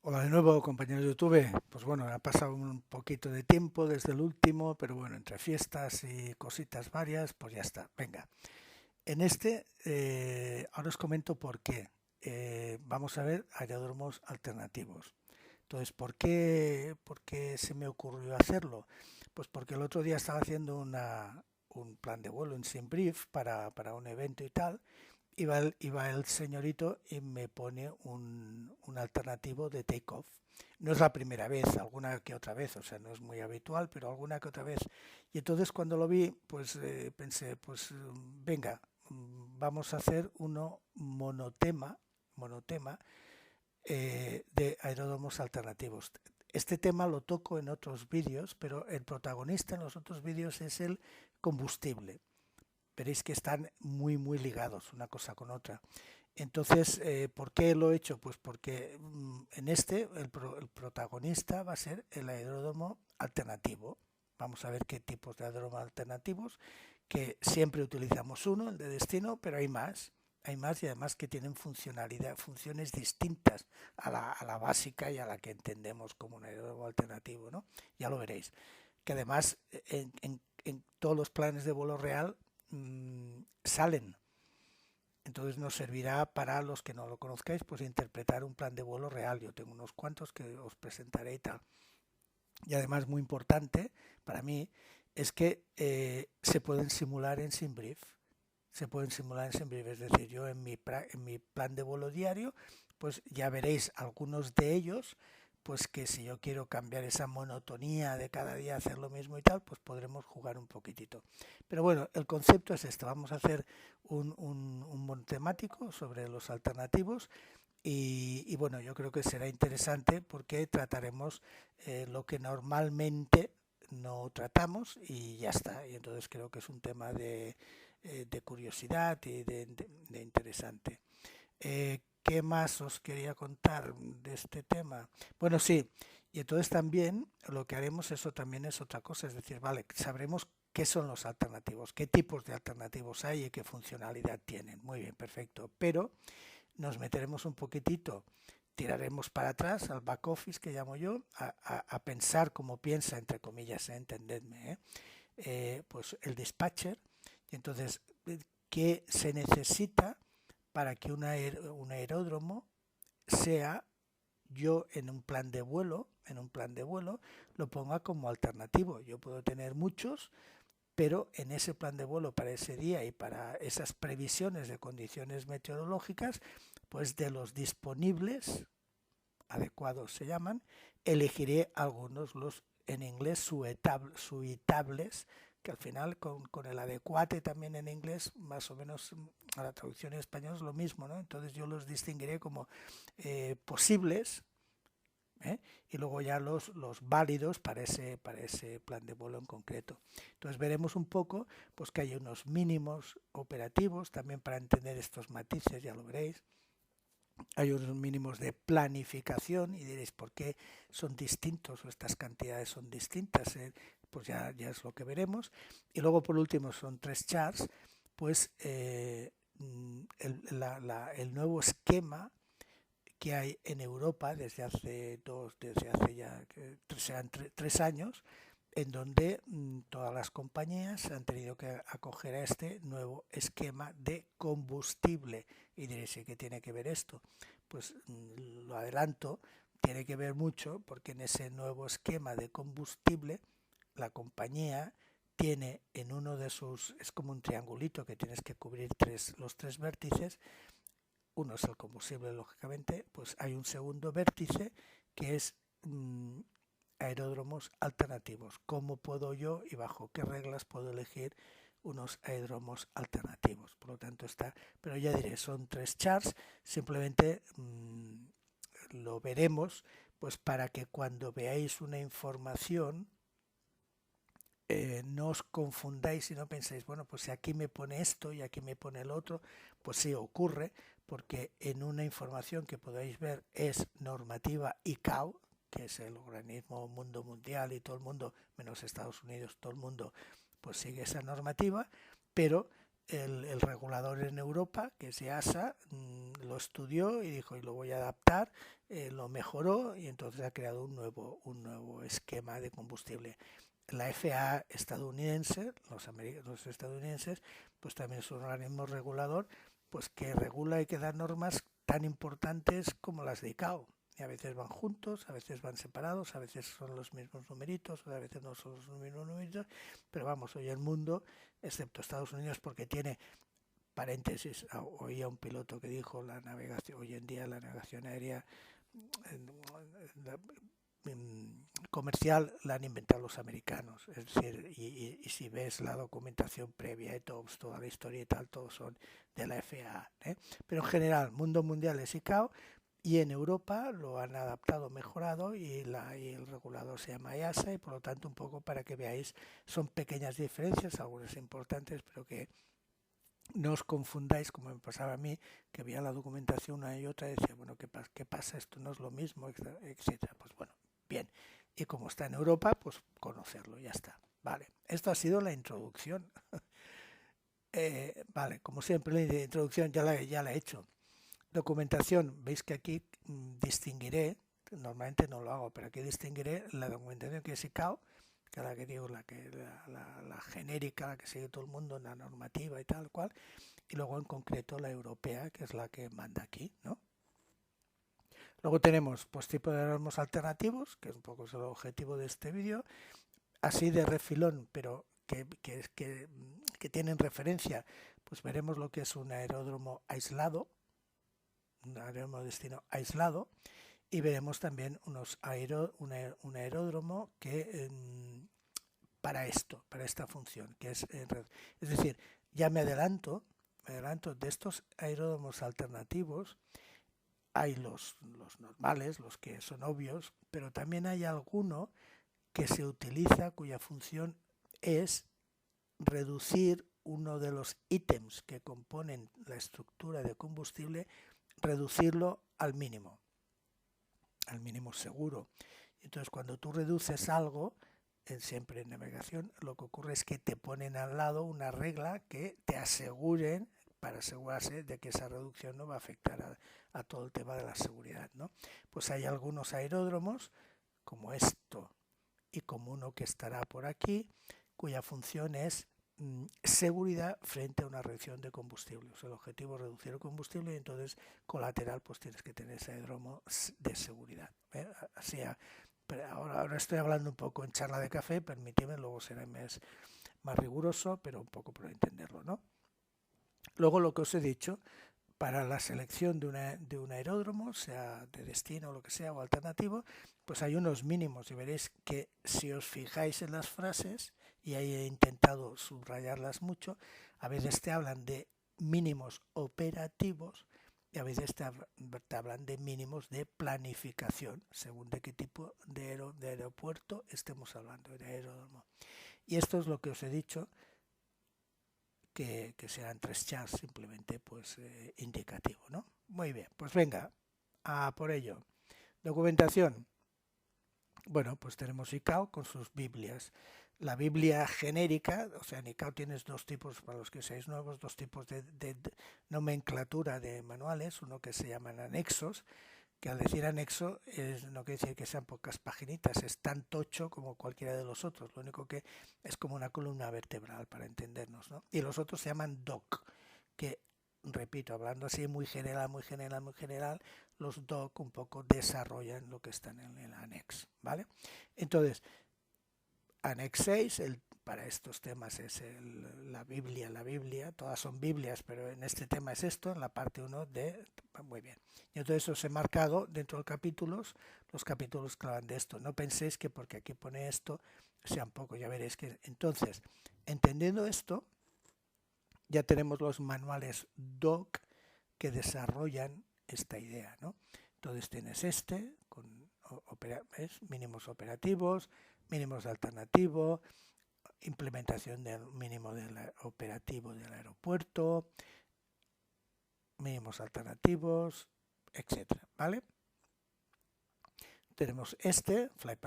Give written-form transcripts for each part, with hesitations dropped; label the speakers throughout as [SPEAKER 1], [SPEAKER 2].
[SPEAKER 1] Hola de nuevo, compañeros de YouTube. Pues bueno, ha pasado un poquito de tiempo desde el último, pero bueno, entre fiestas y cositas varias, pues ya está. Venga, en ahora os comento por qué. Vamos a ver aeródromos alternativos. Entonces, por qué se me ocurrió hacerlo? Pues porque el otro día estaba haciendo un plan de vuelo en SimBrief para un evento y tal, iba el señorito y me pone un alternativo de takeoff. No es la primera vez, alguna que otra vez, o sea, no es muy habitual, pero alguna que otra vez. Y entonces cuando lo vi, pues pensé, pues venga, vamos a hacer uno monotema de aeródromos alternativos. Este tema lo toco en otros vídeos, pero el protagonista en los otros vídeos es el combustible. Veréis que están muy ligados una cosa con otra. Entonces, ¿por qué lo he hecho? Pues porque en el protagonista va a ser el aeródromo alternativo. Vamos a ver qué tipos de aeródromos alternativos, que siempre utilizamos uno, el de destino, pero hay más. Hay más y además que tienen funciones distintas a la básica y a la que entendemos como un aeródromo alternativo, ¿no? Ya lo veréis. Que además en todos los planes de vuelo real salen. Entonces nos servirá para los que no lo conozcáis, pues interpretar un plan de vuelo real. Yo tengo unos cuantos que os presentaré y tal. Y además muy importante para mí es que se pueden simular en SimBrief. Se pueden simular en SimBrief. Es decir, yo en mi plan de vuelo diario, pues ya veréis algunos de ellos, pues que si yo quiero cambiar esa monotonía de cada día hacer lo mismo y tal, pues podremos jugar un poquitito. Pero bueno, el concepto es este. Vamos a hacer un monotemático sobre los alternativos y bueno, yo creo que será interesante porque trataremos lo que normalmente no tratamos y ya está. Y entonces creo que es un tema de curiosidad y de interesante. ¿Qué más os quería contar de este tema? Bueno, sí, y entonces también lo que haremos, eso también es otra cosa, es decir, vale, sabremos qué son los alternativos, qué tipos de alternativos hay y qué funcionalidad tienen. Muy bien, perfecto. Pero nos meteremos un poquitito, tiraremos para atrás al back office que llamo yo, a pensar como piensa, entre comillas, entendedme, pues el dispatcher, y entonces, ¿qué se necesita para que un aeródromo sea yo en un plan de vuelo, lo ponga como alternativo? Yo puedo tener muchos, pero en ese plan de vuelo para ese día y para esas previsiones de condiciones meteorológicas, pues de los disponibles, adecuados se llaman, elegiré algunos, los en inglés suitables, que al final con el adecuate también en inglés, más o menos a la traducción en español es lo mismo, ¿no? Entonces yo los distinguiré como posibles, ¿eh? Y luego ya los válidos para ese plan de vuelo en concreto. Entonces veremos un poco pues que hay unos mínimos operativos también para entender estos matices, ya lo veréis. Hay unos mínimos de planificación y diréis por qué son distintos o estas cantidades son distintas, pues ya es lo que veremos. Y luego por último son tres charts, pues el nuevo esquema que hay en Europa desde hace ya serán 3 años, en donde todas las compañías han tenido que acoger a este nuevo esquema de combustible. Y diréis, ¿qué tiene que ver esto? Pues lo adelanto, tiene que ver mucho porque en ese nuevo esquema de combustible la compañía tiene en uno de sus, es como un triangulito que tienes que cubrir los tres vértices, uno es el combustible, lógicamente, pues hay un segundo vértice que es aeródromos alternativos. ¿Cómo puedo yo y bajo qué reglas puedo elegir unos aeródromos alternativos? Por lo tanto está, pero ya diré, son tres charts, simplemente lo veremos pues para que cuando veáis una información no os confundáis y no pensáis, bueno, pues si aquí me pone esto y aquí me pone el otro, pues sí ocurre, porque en una información que podáis ver es normativa ICAO, que es el organismo mundo mundial y todo el mundo, menos Estados Unidos, todo el mundo, pues sigue esa normativa, pero el regulador en Europa, que es EASA, lo estudió y dijo, y lo voy a adaptar, lo mejoró y entonces ha creado un nuevo esquema de combustible. La FAA estadounidense, los estadounidenses, pues también es un organismo regulador, pues que regula y que da normas tan importantes como las de ICAO. Y a veces van juntos, a veces van separados, a veces son los mismos numeritos, a veces no son los mismos numeritos, pero vamos, hoy el mundo, excepto Estados Unidos, porque tiene, paréntesis, oía un piloto que dijo, la navegación, hoy en día la navegación aérea comercial la han inventado los americanos, es decir, y si ves la documentación previa y toda la historia y tal, todos son de la FAA, pero en general, mundo mundial es ICAO, y en Europa lo han adaptado, mejorado y el regulador se llama EASA y por lo tanto un poco para que veáis, son pequeñas diferencias, algunas importantes, pero que no os confundáis, como me pasaba a mí, que veía la documentación una y otra y decía, bueno, ¿qué pasa? Esto no es lo mismo, etcétera. Pues bueno, bien. Y como está en Europa, pues conocerlo, ya está. Vale, esto ha sido la introducción. Vale, como siempre, la introducción ya la he hecho. Documentación, veis que aquí distinguiré, normalmente no lo hago, pero aquí distinguiré la documentación que es ICAO, que es la que digo, la genérica, la que sigue todo el mundo, la normativa y tal cual, y luego en concreto la europea, que es la que manda aquí, ¿no? Luego tenemos pues tipo de aeródromos alternativos, que es un poco el objetivo de este vídeo, así de refilón, pero que tienen referencia, pues veremos lo que es un aeródromo aislado, un aeródromo de destino aislado, y veremos también un aeródromo que para esta función, que es decir, ya me adelanto de estos aeródromos alternativos. Hay los normales, los que son obvios, pero también hay alguno que se utiliza cuya función es reducir uno de los ítems que componen la estructura de combustible, reducirlo al mínimo seguro. Entonces, cuando tú reduces algo, siempre en navegación, lo que ocurre es que te ponen al lado una regla que te aseguren, para asegurarse de que esa reducción no va a afectar a todo el tema de la seguridad, ¿no? Pues hay algunos aeródromos, como esto y como uno que estará por aquí, cuya función es seguridad frente a una reducción de combustible. O sea, el objetivo es reducir el combustible y entonces colateral pues tienes que tener ese aeródromo de seguridad. Así, pero ahora estoy hablando un poco en charla de café, permíteme, luego será más riguroso, pero un poco por entenderlo, ¿no? Luego lo que os he dicho, para la selección de un aeródromo, sea de destino o lo que sea, o alternativo, pues hay unos mínimos y veréis que si os fijáis en las frases, y ahí he intentado subrayarlas mucho, a veces te hablan de mínimos operativos y a veces te hablan de mínimos de planificación, según de qué tipo de aeropuerto estemos hablando, de aeródromo. Y esto es lo que os he dicho, que serán 3 charts simplemente pues indicativo, ¿no? Muy bien, pues venga, a por ello. Documentación. Bueno, pues tenemos ICAO con sus Biblias. La Biblia genérica, o sea, en ICAO tienes dos tipos, para los que seáis nuevos, dos tipos de nomenclatura de manuales, uno que se llaman anexos, que al decir anexo no quiere decir que sean pocas paginitas, es tan tocho como cualquiera de los otros, lo único que es como una columna vertebral para entendernos, ¿no? Y los otros se llaman doc, que repito, hablando así muy general, los doc un poco desarrollan lo que está en el annex, ¿vale? Entonces, Annex 6, para estos temas es la Biblia, todas son Biblias, pero en este tema es esto, en la parte 1 de... Muy bien. Y entonces os he marcado dentro de los capítulos que hablan de esto. No penséis que porque aquí pone esto sean poco, ya veréis que... Entonces, entendiendo esto, ya tenemos los manuales DOC que desarrollan esta idea, ¿no? Entonces tienes con mínimos operativos, mínimos alternativos, implementación del mínimo operativo del aeropuerto, mínimos alternativos, etcétera, ¿vale? Tenemos Flight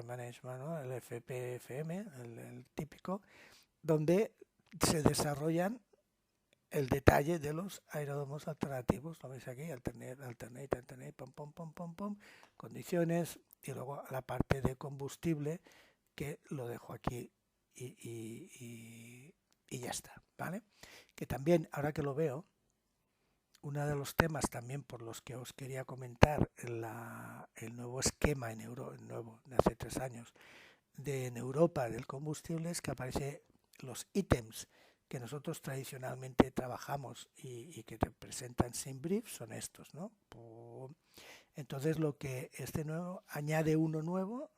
[SPEAKER 1] Management, ¿no? El FPFM, el típico, donde se desarrollan el detalle de los aeródromos alternativos. Lo veis aquí, alternate, pom, condiciones, y luego la parte de combustible, que lo dejo aquí y ya está, ¿vale? Que también, ahora que lo veo, uno de los temas también por los que os quería comentar el nuevo esquema nuevo de hace 3 años en Europa del combustible, es que aparece los ítems que nosotros tradicionalmente trabajamos y que te presentan sin brief, son estos, ¿no? Entonces lo que este nuevo añade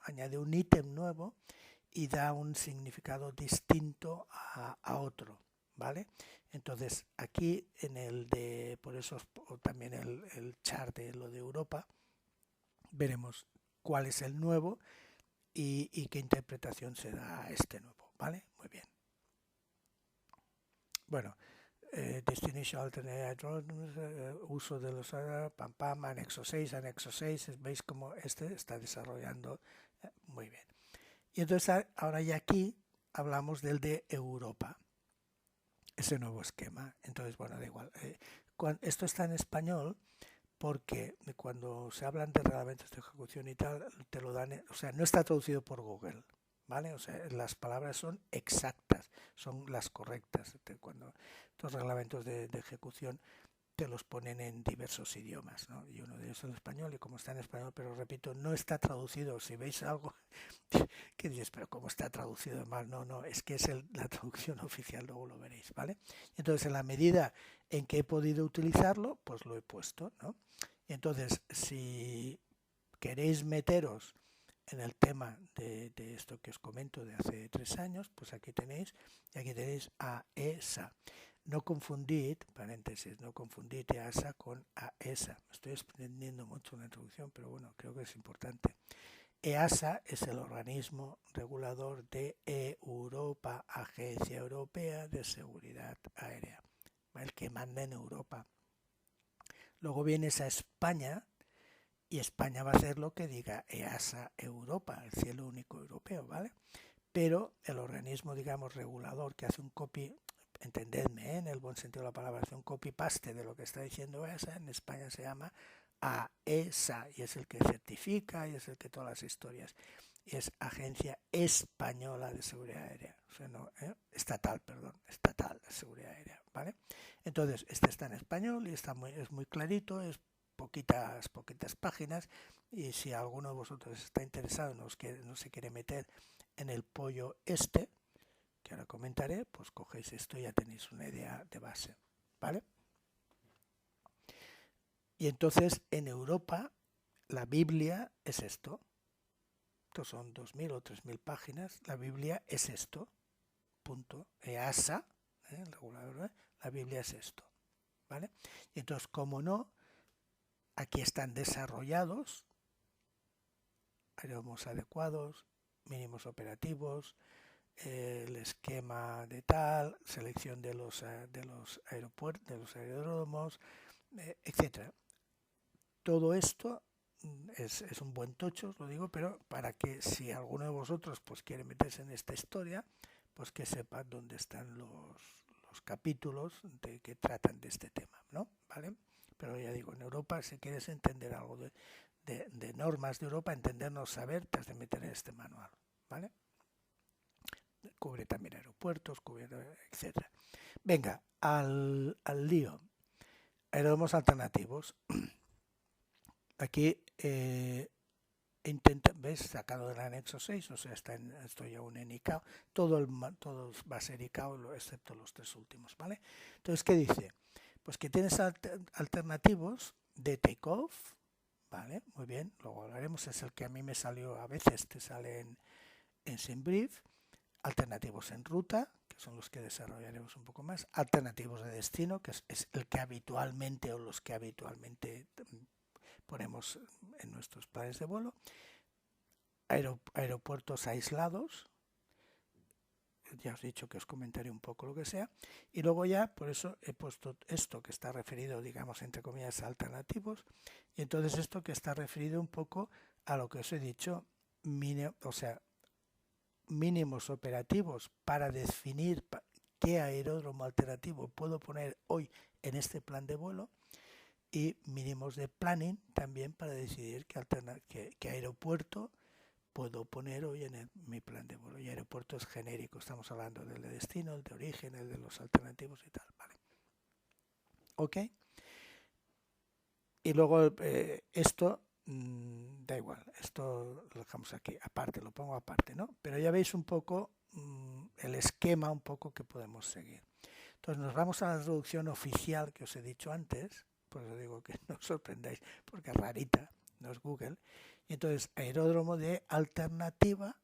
[SPEAKER 1] añade un ítem nuevo y da un significado distinto a otro, ¿vale? Entonces aquí en por eso también el chart de lo de Europa, veremos cuál es el nuevo y qué interpretación se da a este nuevo, ¿vale? Muy bien. Bueno, Destination Alternate Hydrocarbons, uso de los anexo 6, veis cómo este está desarrollando muy bien. Y entonces ahora ya aquí hablamos del de Europa, ese nuevo esquema. Entonces, bueno, da igual. Esto está en español porque cuando se hablan de reglamentos de ejecución y tal, te lo dan, o sea, no está traducido por Google, ¿vale? O sea, las palabras son exactas, son las correctas. Cuando estos reglamentos de ejecución te los ponen en diversos idiomas, ¿no? Y uno de ellos es el español, y como está en español, pero repito, no está traducido. Si veis algo que dices, pero ¿cómo está traducido mal? No, es que es la traducción oficial, luego lo veréis, ¿vale? Entonces, en la medida en que he podido utilizarlo, pues lo he puesto, ¿no? Y entonces, si queréis meteros en el tema de esto que os comento de hace 3 años, pues aquí tenéis AESA. No confundid, paréntesis, no confundid EASA con AESA. Me estoy extendiendo mucho en la introducción, pero bueno, creo que es importante. EASA es el organismo regulador de Europa, Agencia Europea de Seguridad Aérea, el que manda en Europa. Luego vienes a España y España va a hacer lo que diga EASA Europa, el cielo único europeo, ¿vale? Pero el organismo, digamos, regulador que hace un entendedme, en el buen sentido de la palabra, hace un copy-paste de lo que está diciendo EASA, en España se llama AESA y es el que certifica y es el que todas las historias. Y es Agencia Española de Seguridad Aérea, o sea, no, estatal de Seguridad Aérea, ¿vale? Entonces, este está en español y es muy clarito, es poquitas páginas, y si alguno de vosotros está interesado, no se quiere meter en el pollo que ahora comentaré, pues cogéis esto y ya tenéis una idea de base, ¿vale? Y entonces en Europa la Biblia es esto. Estos son 2.000 o 3.000 páginas. La Biblia es esto. Punto. EASA, el regulador, la Biblia es esto, ¿vale? Y entonces, como no, aquí están desarrollados aeródromos adecuados, mínimos operativos, el esquema de tal, selección de los aeropuertos, de los aeródromos, etcétera. Todo esto es un buen tocho, os lo digo, pero para que si alguno de vosotros pues quiere meterse en esta historia, pues que sepa dónde están los capítulos que tratan de este tema, ¿no? ¿Vale? Pero ya digo, en Europa, si quieres entender algo de normas de Europa, entendernos, saber, te has de meter en este manual, ¿vale? Cubre también aeropuertos, etcétera. Venga, al lío. Aeródromos alternativos. Aquí ¿ves? Sacado del anexo 6, o sea, estoy aún en ICAO. Todo va a ser ICAO, excepto los 3 últimos, ¿vale? Entonces, ¿qué dice? Pues que tienes alternativos de takeoff, ¿vale? Muy bien, luego hablaremos, es el que a mí me salió, a veces te sale en SimBrief, alternativos en ruta, que son los que desarrollaremos un poco más, alternativos de destino, que es el que habitualmente, o los que habitualmente ponemos en nuestros planes de vuelo, aeropuertos aislados, ya os he dicho que os comentaré un poco lo que sea, y luego ya, por eso he puesto esto que está referido, digamos, entre comillas, a alternativos, y entonces esto que está referido un poco a lo que os he dicho, o sea, mínimos operativos para definir qué aeródromo alternativo puedo poner hoy en este plan de vuelo, y mínimos de planning también para decidir qué aeropuerto puedo poner hoy en mi plan de vuelo. Y aeropuertos genéricos, estamos hablando del de destino, el de origen, el de los alternativos y tal, ¿vale? ¿Ok? Y luego esto da igual, esto lo dejamos aquí, aparte, lo pongo aparte, ¿no? Pero ya veis un poco el esquema un poco que podemos seguir. Entonces nos vamos a la traducción oficial que os he dicho antes, pues os digo que no os sorprendáis porque es rarita, no es Google. Y entonces aeródromo de alternativa,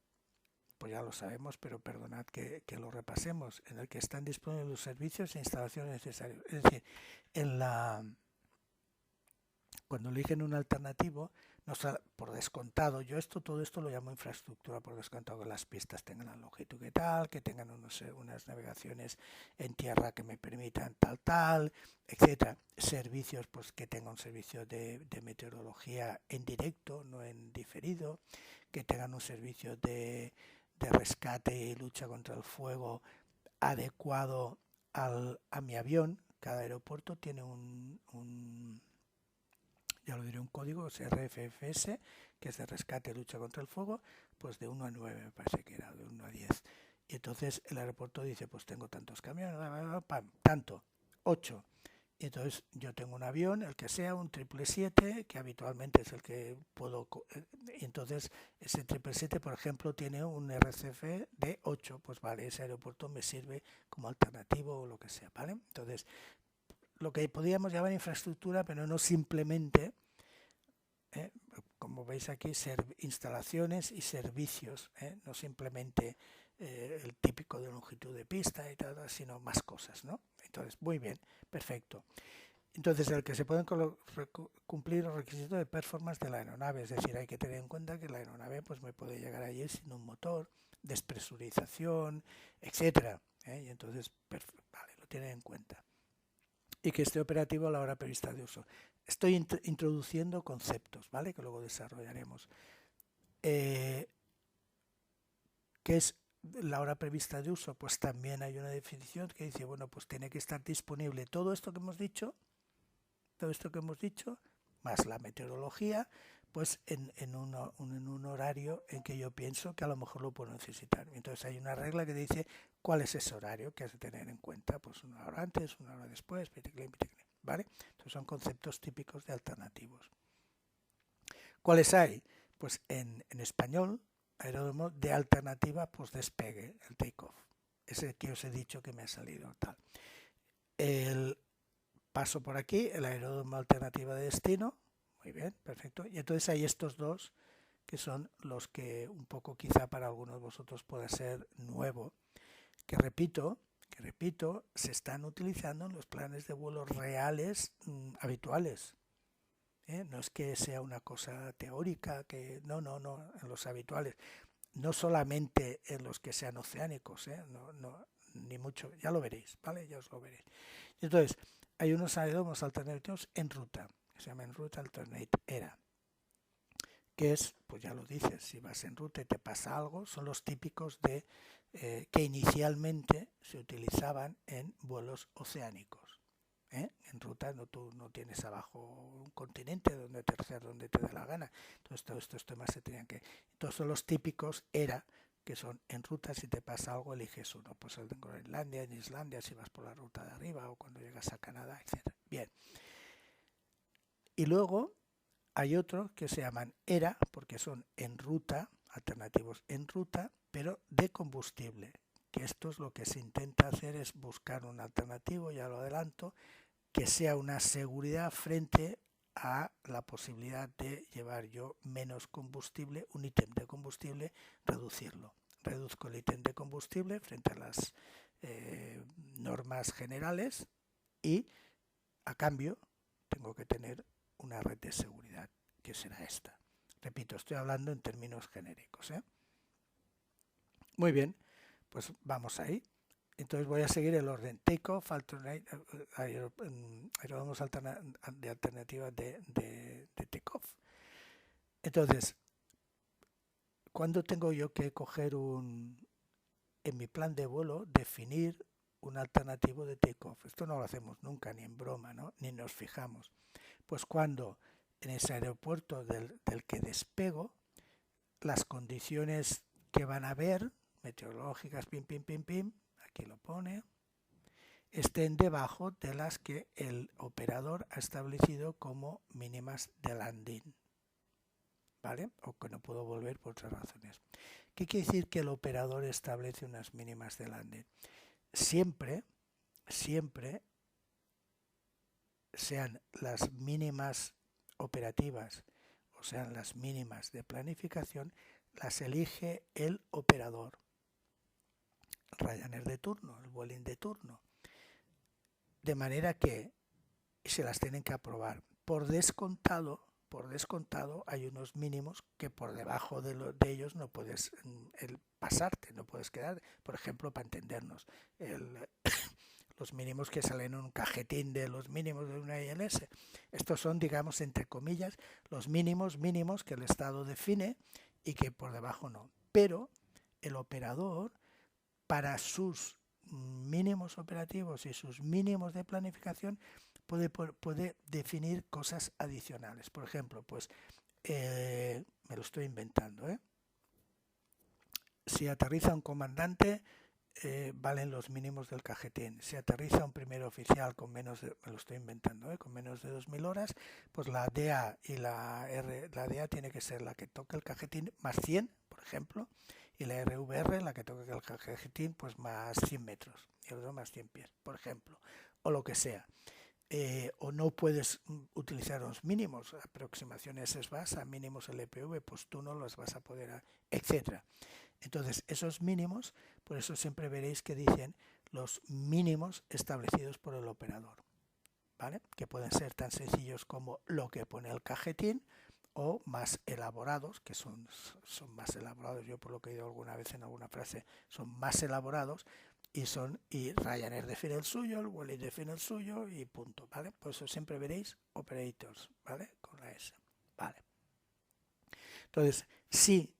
[SPEAKER 1] pues ya lo sabemos, pero perdonad que lo repasemos, en el que están disponibles los servicios e instalaciones necesarios. Es decir, cuando eligen un alternativo, por descontado, yo todo esto lo llamo infraestructura por descontado, que las pistas tengan la longitud que tal, que tengan unas navegaciones en tierra que me permitan tal, etcétera. Servicios, pues que tenga un servicio de meteorología en directo, no en diferido, que tengan un servicio de rescate y lucha contra el fuego adecuado a mi avión. Cada aeropuerto tiene ya lo diré, un código, es RFFS, que es de rescate y lucha contra el fuego, pues de 1 a 9 me parece que era, de 1 a 10. Y entonces el aeropuerto dice, pues tengo tantos camiones, tanto, 8. Y entonces yo tengo un avión, el que sea, un 777, que habitualmente es el que puedo... Y entonces ese 777, por ejemplo, tiene un RCF de 8, pues vale, ese aeropuerto me sirve como alternativo o lo que sea, ¿vale? Entonces, lo que podríamos llamar infraestructura, pero no simplemente, como veis aquí, instalaciones y servicios, no simplemente el típico de longitud de pista y tal, sino más cosas, ¿no? Entonces, muy bien, perfecto. Entonces, el que se pueden cumplir los requisitos de performance de la aeronave, es decir, hay que tener en cuenta que la aeronave pues me puede llegar allí sin un motor, despresurización, etcétera, y entonces, vale, lo tienen en cuenta. Y que esté operativo a la hora prevista de uso. Estoy introduciendo conceptos, ¿vale? Que luego desarrollaremos. ¿Qué es la hora prevista de uso? Pues también hay una definición que dice, bueno, pues tiene que estar disponible todo esto que hemos dicho, más la meteorología, pues en un horario en que yo pienso que a lo mejor lo puedo necesitar. Entonces hay una regla que dice cuál es ese horario que has de tener en cuenta, pues una hora antes, una hora después, ¿vale? Entonces son conceptos típicos de alternativos. ¿Cuáles hay? Pues en español, aeródromo de alternativa, pues despegue, el take-off. Ese que os he dicho que me ha salido tal. El paso por aquí, el aeródromo alternativa de destino. Muy bien, perfecto. Y entonces hay estos dos que son los que un poco quizá para algunos de vosotros pueda ser nuevo, que repito, se están utilizando en los planes de vuelo reales habituales. No es que sea una cosa teórica, que no, en los habituales. No solamente en los que sean oceánicos, no, ni mucho, ya lo veréis, ¿vale? Ya os lo veréis. Entonces, hay unos aeródromos alternativos en ruta, que se llaman Route Alternate ERA, que es, pues ya lo dices, si vas en ruta y te pasa algo, son los típicos de que inicialmente se utilizaban en vuelos oceánicos. En ruta tú no tienes abajo un continente donde tercer donde te dé la gana. Entonces todos estos temas se tenían que... Todos son los típicos ERA, que son en ruta, si te pasa algo eliges uno, pues el de Groenlandia, en Islandia, si vas por la ruta de arriba o cuando llegas a Canadá, etc. Bien. Y luego hay otros que se llaman ERA, porque son en ruta, alternativos en ruta, pero de combustible. Que esto es lo que se intenta hacer, es buscar un alternativo, ya lo adelanto, que sea una seguridad frente a la posibilidad de llevar yo menos combustible, un ítem de combustible, reducirlo. Reduzco el ítem de combustible frente a las normas generales y a cambio tengo que tener una red de seguridad, que será esta. Repito, estoy hablando en términos genéricos. Muy bien, pues vamos ahí. Entonces voy a seguir el orden. Take-off, aeródromos de alternativas de take-off. Entonces, ¿cuándo tengo yo que coger en mi plan de vuelo, definir un alternativo de takeoff. Esto no lo hacemos nunca, ni en broma, ¿no? Ni nos fijamos. Pues cuando en ese aeropuerto del que despego, las condiciones que van a haber, meteorológicas, aquí lo pone, estén debajo de las que el operador ha establecido como mínimas de landing, ¿vale? O que no puedo volver por otras razones. ¿Qué quiere decir que el operador establece unas mínimas de landing? Siempre sean las mínimas operativas o sean las mínimas de planificación, las elige el operador. Ryanair de turno, el Vueling de turno. De manera que se las tienen que aprobar. Por descontado hay unos mínimos que por debajo de ellos no puedes pasarte, no puedes quedar. Por ejemplo, para entendernos, los mínimos que salen en un cajetín de los mínimos de una ILS. Estos son, digamos, entre comillas, los mínimos que el Estado define y que por debajo no. Pero el operador, para sus mínimos operativos y sus mínimos de planificación, puede definir cosas adicionales. Por ejemplo, pues me lo estoy inventando, si aterriza un comandante, valen los mínimos del cajetín. Si aterriza un primer oficial con menos de, me lo estoy inventando, con menos de 2000 horas, pues la DA y la DA tiene que ser la que toque el cajetín más 100, por ejemplo, y la RVR la que toque el cajetín pues más 100 metros y el otro más 100 pies, por ejemplo, o lo que sea. O no puedes utilizar los mínimos, aproximaciones SBAS a mínimos LPV, pues tú no los vas a poder, etcétera. Entonces, esos mínimos, por eso siempre veréis que dicen los mínimos establecidos por el operador, ¿vale? Que pueden ser tan sencillos como lo que pone el cajetín o más elaborados, que son más elaborados, yo por lo que he oído alguna vez en alguna frase, son más elaborados y Ryanair define el suyo, el Vueling define el suyo y punto, ¿vale? Por eso siempre veréis operators, ¿vale? Con la S, ¿vale? Entonces, si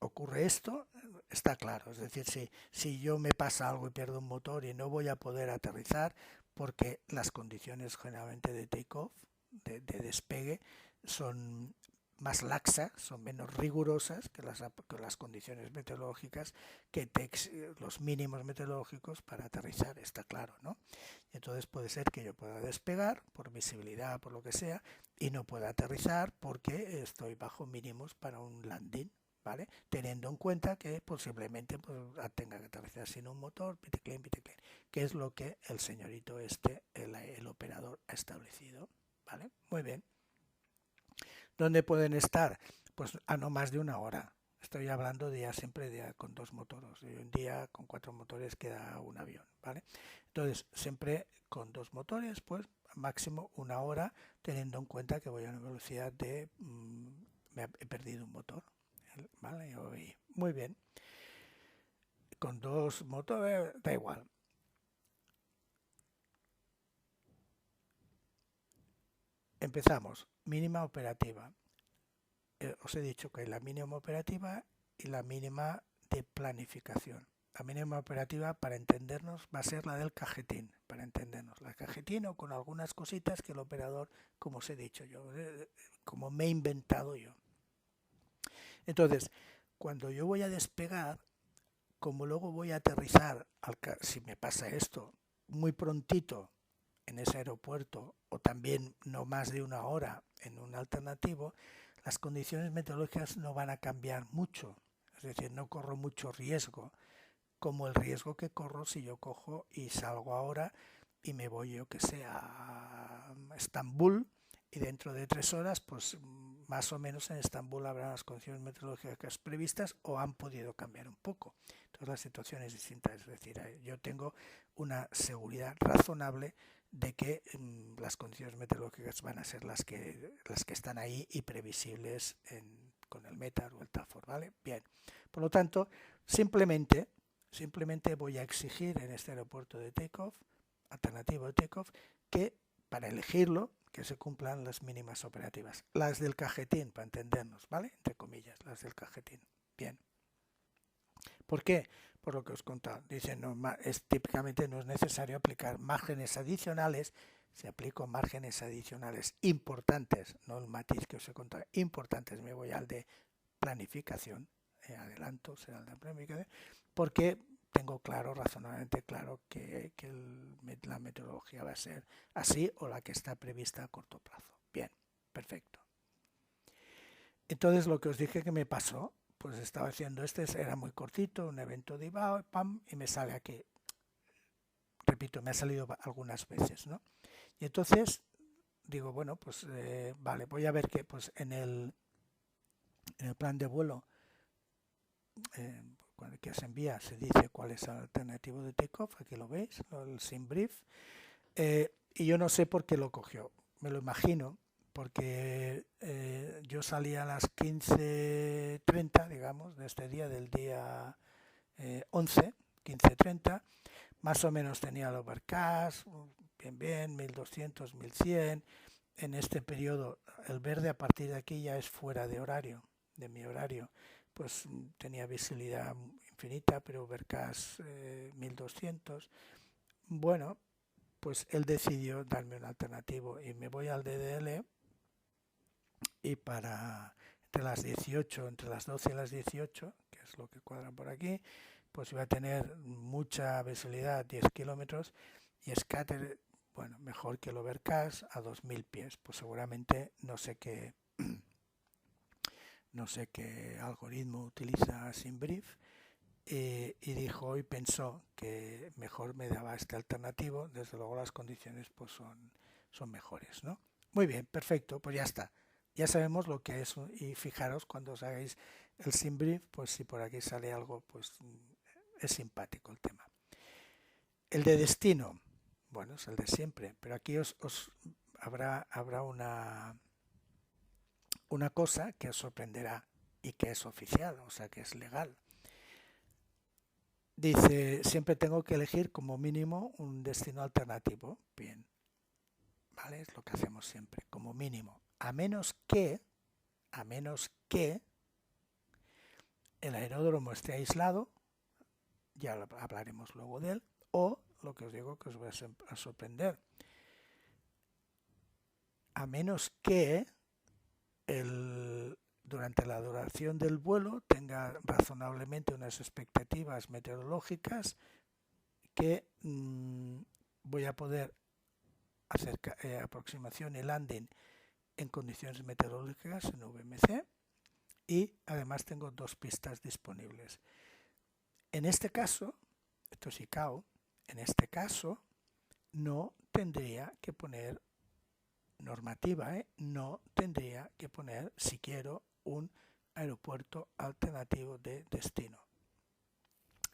[SPEAKER 1] ocurre esto, está claro, es decir, si yo me pasa algo y pierdo un motor y no voy a poder aterrizar porque las condiciones generalmente de take-off, de despegue, son más laxas, son menos rigurosas que las condiciones meteorológicas, que los mínimos meteorológicos para aterrizar, está claro, ¿no? Entonces puede ser que yo pueda despegar por visibilidad, por lo que sea, y no pueda aterrizar porque estoy bajo mínimos para un landing, ¿vale? Teniendo en cuenta que posiblemente pues, tenga que aterrizar sin un motor, piteclin, que es lo que el señorito el operador ha establecido, ¿vale? Muy bien. ¿Dónde pueden estar? Pues a no más de una hora. Estoy hablando de siempre con 2 motores. Y un día con 4 motores queda un avión, ¿vale? Entonces, siempre con 2 motores, pues máximo una hora, teniendo en cuenta que voy a una velocidad de... me he perdido un motor, ¿vale? Muy bien. Con 2 motores, da igual. Empezamos. Mínima operativa. Os he dicho que hay la mínima operativa y la mínima de planificación. La mínima operativa, para entendernos, va a ser la del cajetín, para entendernos. La cajetín o con algunas cositas que el operador, como os he dicho yo, como me he inventado yo. Entonces, cuando yo voy a despegar, como luego voy a aterrizar, si me pasa esto, muy prontito en ese aeropuerto, o también no más de una hora en un alternativo, las condiciones meteorológicas no van a cambiar mucho. Es decir, no corro mucho riesgo, como el riesgo que corro si yo cojo y salgo ahora y me voy, yo que sé, a Estambul, y dentro de 3 horas, pues más o menos en Estambul habrá las condiciones meteorológicas previstas o han podido cambiar un poco. Entonces la situación es distinta, es decir, yo tengo una seguridad razonable de que las condiciones meteorológicas van a ser las que están ahí y previsibles con el METAR o el TAFOR, ¿vale? Bien, por lo tanto, simplemente voy a exigir en este aeropuerto de takeoff, alternativo de takeoff, que para elegirlo, que se cumplan las mínimas operativas. Las del cajetín, para entendernos, ¿vale? Entre comillas, las del cajetín. Bien. ¿Por qué? por lo que os contaba. Dice, no, típicamente no es necesario aplicar márgenes adicionales. Si aplico márgenes adicionales importantes, no el matiz que os he contado, importantes, me voy al de planificación, adelanto, será el de planificación, porque tengo claro, razonablemente claro, que la metodología va a ser así o la que está prevista a corto plazo. Bien, perfecto. Entonces lo que os dije que me pasó, pues estaba haciendo era muy cortito, un evento de IBAO, pam, y me sale aquí. Repito, me ha salido algunas veces, ¿no? Y entonces digo, bueno, pues vale, voy a ver que pues en el plan de vuelo que se envía se dice cuál es el alternativo de takeoff, aquí lo veis, el sim brief, y yo no sé por qué lo cogió, me lo imagino, porque yo salía a las 15:30, digamos, de este día, del día 11, 15:30, más o menos tenía el overcast, bien, 1200, 1100, en este periodo, el verde a partir de aquí ya es fuera de horario, de mi horario, pues tenía visibilidad infinita, pero overcast 1200. Bueno, pues él decidió darme un alternativo y me voy al DDL y entre las 18, entre las 12 y las 18, que es lo que cuadra por aquí, pues iba a tener mucha visibilidad, 10 kilómetros, y scatter, bueno, mejor que el overcast a 2000 pies, pues seguramente no sé qué algoritmo utiliza SimBrief, y dijo y pensó que mejor me daba este alternativo. Desde luego las condiciones pues son mejores, ¿no? Muy bien, perfecto, pues ya está. Ya sabemos lo que es, y fijaros cuando os hagáis el SimBrief, pues si por aquí sale algo, pues es simpático el tema. El de destino, bueno, es el de siempre, pero aquí habrá una cosa que os sorprenderá y que es oficial, o sea que es legal. Dice, siempre tengo que elegir como mínimo un destino alternativo. Bien, ¿vale? Es lo que hacemos siempre, como mínimo. A menos que el aeródromo esté aislado, ya hablaremos luego de él, o lo que os digo que os voy a sorprender, a menos que durante la duración del vuelo tenga razonablemente unas expectativas meteorológicas que voy a poder hacer aproximación y landing en condiciones meteorológicas en VMC, y además tengo 2 pistas disponibles. En este caso, esto es ICAO, en este caso no tendría que poner normativa, no tendría que poner si quiero un aeropuerto alternativo de destino.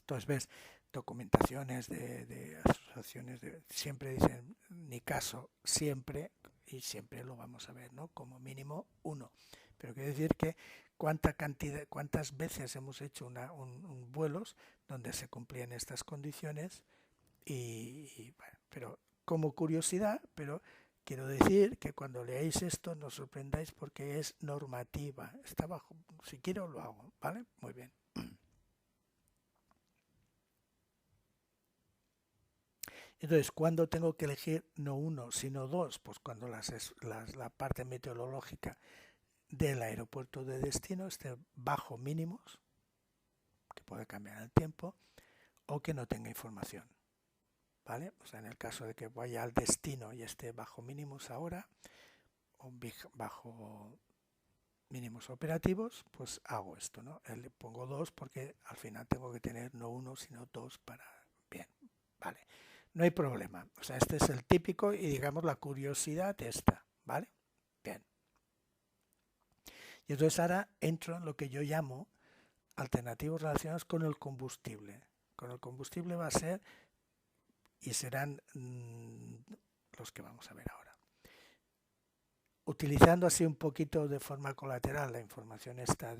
[SPEAKER 1] Entonces ves, documentaciones de asociaciones siempre dicen ni caso, siempre, y siempre lo vamos a ver, ¿no? Como mínimo 1. Pero quiere decir que cuántas veces hemos hecho un vuelos donde se cumplían estas condiciones, y bueno, pero como curiosidad, pero quiero decir que cuando leáis esto no os sorprendáis porque es normativa, está bajo, si quiero lo hago, ¿vale? Muy bien. Entonces, ¿cuándo tengo que elegir no 1, sino 2? Pues cuando la parte meteorológica del aeropuerto de destino esté bajo mínimos, que puede cambiar el tiempo, o que no tenga información, ¿vale? O sea, en el caso de que vaya al destino y esté bajo mínimos ahora, o bajo mínimos operativos, pues hago esto, ¿no? Le pongo 2 porque al final tengo que tener no 1, sino 2 para... Bien, vale. No hay problema. O sea, este es el típico y digamos la curiosidad esta, ¿vale? Bien. Y entonces ahora entro en lo que yo llamo alternativos relacionados con el combustible. Con el combustible va a ser, y serán los que vamos a ver ahora. Utilizando así un poquito de forma colateral la información esta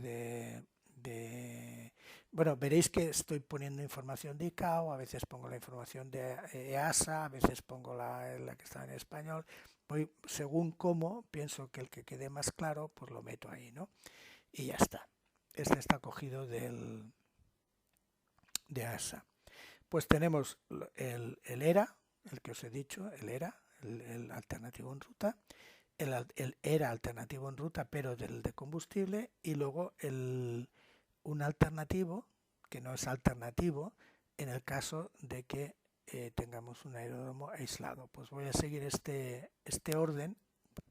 [SPEAKER 1] bueno, veréis que estoy poniendo información de ICAO, a veces pongo la información de EASA, a veces pongo la que está en español. Voy según cómo pienso que el que quede más claro, pues lo meto ahí, ¿no? Y ya está. Este está cogido del de ASA. Pues tenemos el ERA, el que os he dicho, el ERA, el alternativo en ruta, el ERA alternativo en ruta, pero del de combustible, y luego un alternativo que no es alternativo en el caso de que tengamos un aeródromo aislado. Pues voy a seguir este orden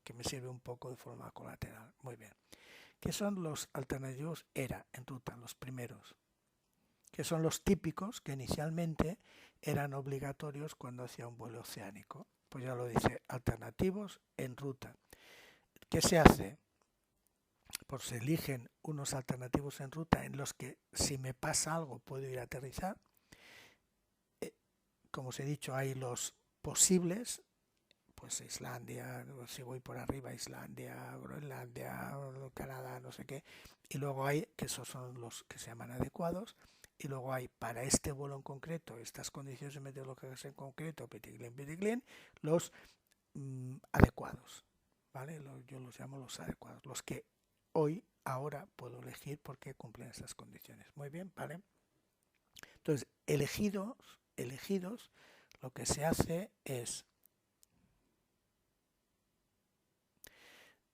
[SPEAKER 1] que me sirve un poco de forma colateral. Muy bien. ¿Qué son los alternativos ERA en ruta? Los primeros. Que son los típicos que inicialmente eran obligatorios cuando hacía un vuelo oceánico. Pues ya lo dice, alternativos en ruta. ¿Qué se hace? Pues se eligen unos alternativos en ruta en los que si me pasa algo puedo ir a aterrizar. Como os he dicho, hay los posibles, pues Islandia, si voy por arriba, Islandia, Groenlandia, Canadá, no sé qué. Y luego hay, que esos son los que se llaman adecuados, y luego hay para este vuelo en concreto, estas condiciones meteorológicas en concreto, piticlin, los adecuados, ¿vale? Yo los llamo los adecuados, los que ahora puedo elegir porque cumplen esas condiciones. Muy bien, ¿vale? Entonces, elegidos, lo que se hace es,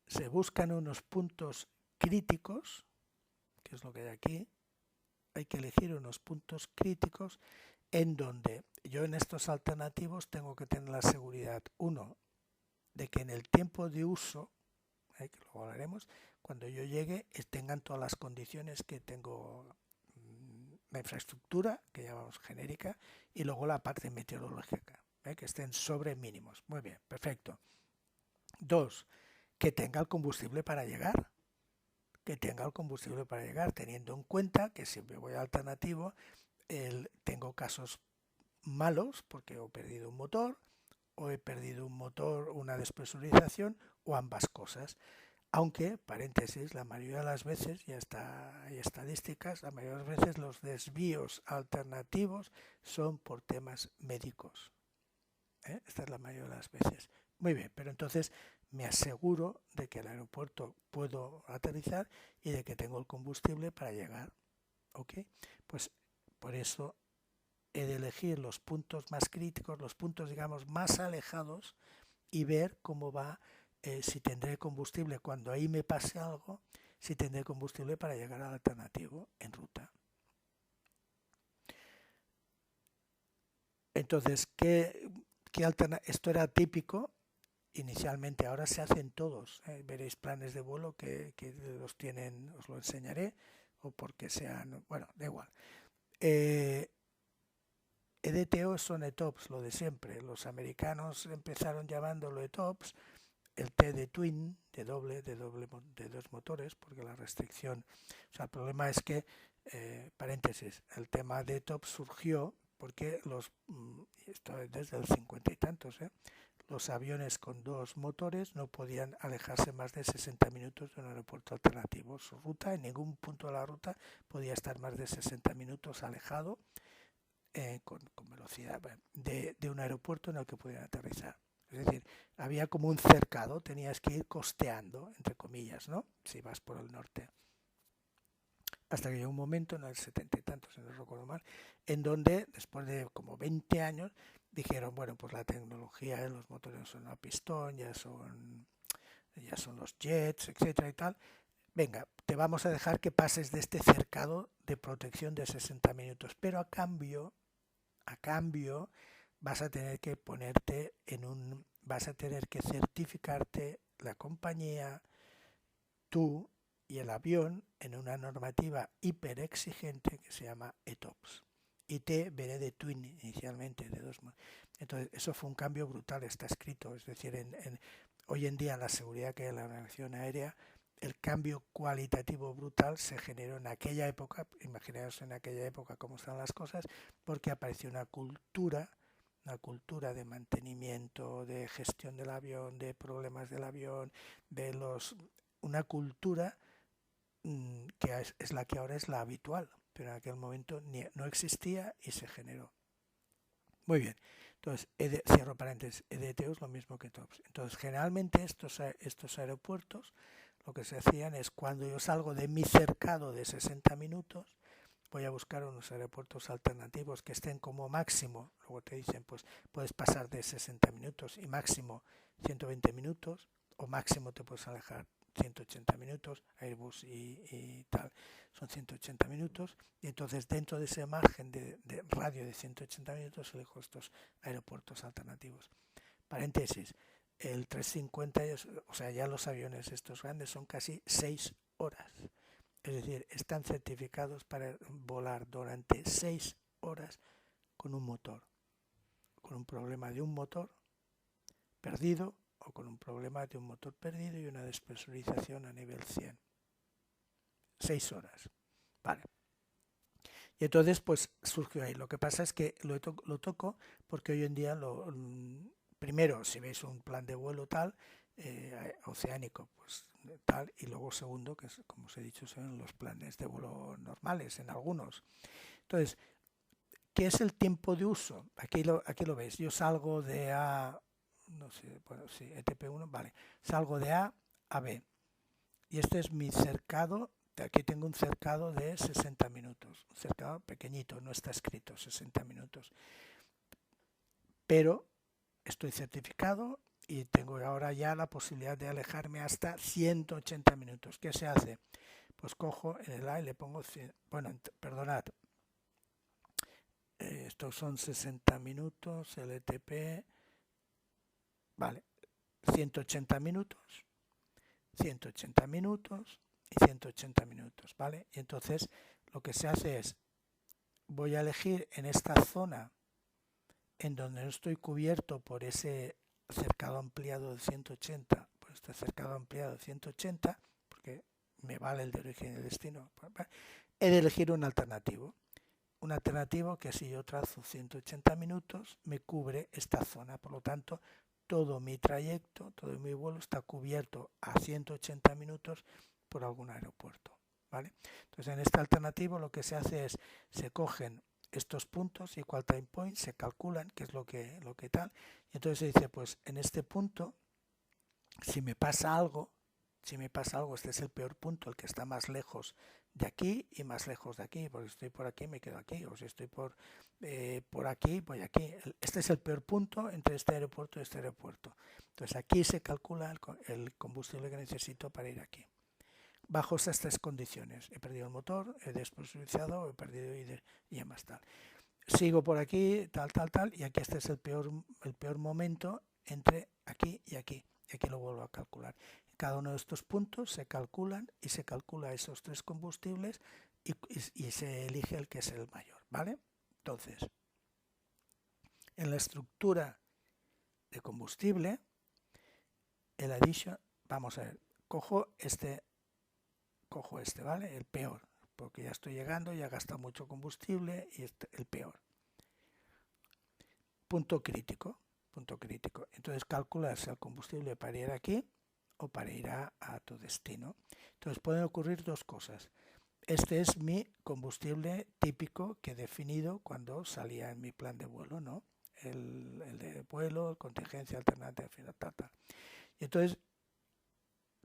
[SPEAKER 1] se buscan unos puntos críticos, que es lo que hay aquí. Hay que elegir unos puntos críticos en donde yo en estos alternativos tengo que tener la seguridad, uno, de que en el tiempo de uso, que luego hablaremos, cuando yo llegue tengan todas las condiciones que tengo, la infraestructura, que llamamos genérica, y luego la parte meteorológica, que estén sobre mínimos. Muy bien, perfecto. 2, que tenga el combustible para llegar. Teniendo en cuenta que si me voy al alternativo, tengo casos malos porque he perdido un motor, o he perdido un motor, una despresurización, o ambas cosas. Aunque, paréntesis, la mayoría de las veces, ya está, hay estadísticas, la mayoría de las veces los desvíos alternativos son por temas médicos. Esta es la mayoría de las veces. Muy bien, pero entonces me aseguro de que el aeropuerto puedo aterrizar y de que tengo el combustible para llegar. ¿Ok? Pues por eso he de elegir los puntos más críticos, los puntos, digamos, más alejados y ver cómo va, si tendré combustible cuando ahí me pase algo, si tendré combustible para llegar al alternativo en ruta. Entonces, esto era típico inicialmente, ahora se hacen todos. Veréis planes de vuelo que los tienen, os lo enseñaré, o porque sean, bueno, da igual. EDTO son ETOPS, lo de siempre. Los americanos empezaron llamándolo ETOPS, el T de twin, de dos motores, porque la restricción, o sea, el problema es que, paréntesis, el tema de ETOPS surgió porque esto desde el 50 y tantos, los aviones con dos motores no podían alejarse más de 60 minutos de un aeropuerto alternativo. Su ruta, en ningún punto de la ruta podía estar más de 60 minutos alejado con velocidad de un aeropuerto en el que pudieran aterrizar. Es decir, había como un cercado, tenías que ir costeando, entre comillas, ¿no? Si vas por el norte. Hasta que llegó un momento, en el 70 y tantos, si no recuerdo mal, en donde, después de como 20 años, dijeron, bueno, pues la tecnología, los motores son a pistón, ya son los jets, etcétera y tal. Venga, te vamos a dejar que pases de este cercado de protección de 60 minutos, pero a cambio vas a tener que vas a tener que certificarte la compañía, tú y el avión en una normativa hiper exigente que se llama ETOPS. Y T viene de twin inicialmente, de dos. Entonces, eso fue un cambio brutal, está escrito. Es decir, hoy en día en la seguridad que hay en la navegación aérea, el cambio cualitativo brutal se generó en aquella época, imaginaos en aquella época cómo están las cosas, porque apareció una cultura de mantenimiento, de gestión del avión, de problemas del avión, una cultura que es la que ahora es la habitual, pero en aquel momento no existía y se generó. Muy bien, entonces cierro paréntesis, EDTO es lo mismo que TOPS. Entonces generalmente estos aeropuertos lo que se hacían es cuando yo salgo de mi cercado de 60 minutos, voy a buscar unos aeropuertos alternativos que estén como máximo, luego te dicen, pues puedes pasar de 60 minutos y máximo 120 minutos, o máximo te puedes alejar 180 minutos, Airbus y tal, son 180 minutos, y entonces dentro de ese margen de radio de 180 minutos elijo estos aeropuertos alternativos. Paréntesis, el 350, o sea, ya los aviones estos grandes son casi 6 horas. Es decir, están certificados para volar durante 6 horas con un motor, con un problema de un motor perdido o con un problema de un motor perdido y una despresurización a nivel 100. 6 horas. Vale. Y entonces, pues surgió ahí. Lo que pasa es que lo toco porque hoy en día, primero, si veis un plan de vuelo tal, oceánico, pues tal, y luego segundo, que es, como os he dicho, son los planes de vuelo normales en algunos. Entonces, ¿qué es el tiempo de uso? Aquí lo veis. Yo salgo de A, no sé, bueno, sí, ETP1, vale. Salgo de A a B. Y este es mi cercado. Aquí tengo un cercado de 60 minutos. Un cercado pequeñito, no está escrito 60 minutos. Pero estoy certificado y tengo ahora ya la posibilidad de alejarme hasta 180 minutos. ¿Qué se hace? Pues cojo en el A y le pongo 100, bueno, perdonad, estos son 60 minutos, LTP, vale, 180 minutos, 180 minutos y 180 minutos, ¿vale? Y entonces lo que se hace es, voy a elegir en esta zona en donde no estoy cubierto por ese cercado ampliado de 180, por este cercado ampliado de 180, porque me vale el de origen y el destino, he de elegir un alternativo. Un alternativo que si yo trazo 180 minutos me cubre esta zona, por lo tanto todo mi trayecto, todo mi vuelo está cubierto a 180 minutos por algún aeropuerto, ¿vale? Entonces en este alternativo lo que se hace es, se cogen estos puntos, equal time point, se calculan, que es lo que tal, y entonces se dice, pues en este punto, si me pasa algo, este es el peor punto, el que está más lejos de aquí y más lejos de aquí, porque si estoy por aquí me quedo aquí, o si estoy por aquí, voy aquí. Este es el peor punto entre este aeropuerto y este aeropuerto. Entonces aquí se calcula el combustible que necesito para ir aquí. Bajo estas tres condiciones, he perdido el motor, he despresurizado, he perdido y demás tal. Sigo por aquí, tal, y aquí este es el peor momento entre aquí y aquí. Y aquí lo vuelvo a calcular. Cada uno de estos puntos se calculan y se calcula esos tres combustibles y se elige el que es el mayor, ¿vale? Entonces, en la estructura de combustible, el addition, vamos a ver, cojo este, ¿vale? El peor, porque ya estoy llegando, ya gasta mucho combustible y el peor. Punto crítico. Entonces calculas el combustible para ir aquí o para ir a tu destino. Entonces pueden ocurrir dos cosas. Este es mi combustible típico que he definido cuando salía en mi plan de vuelo, ¿no? El de vuelo, contingencia alternativa, final, tal. Y entonces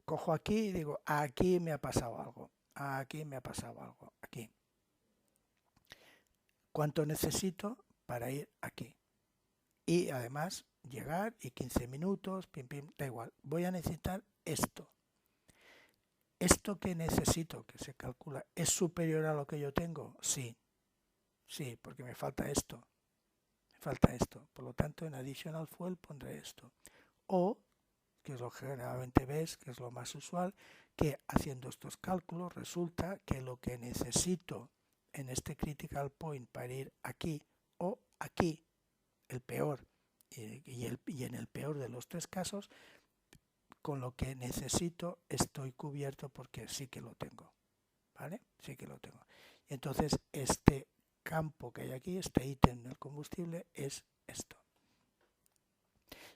[SPEAKER 1] cojo aquí y digo, aquí me ha pasado algo, aquí. ¿Cuánto necesito para ir aquí? Y además llegar y 15 minutos, da igual. Voy a necesitar esto. ¿Esto que necesito, que se calcula, es superior a lo que yo tengo? Sí, porque me falta esto. Por lo tanto, en additional fuel pondré esto. O, que es lo que generalmente ves, que es lo más usual, que haciendo estos cálculos resulta que lo que necesito en este critical point para ir aquí o aquí, el peor, y en el peor de los tres casos, con lo que necesito estoy cubierto porque sí que lo tengo, ¿vale? Sí que lo tengo. Entonces este campo que hay aquí, este ítem del combustible es esto.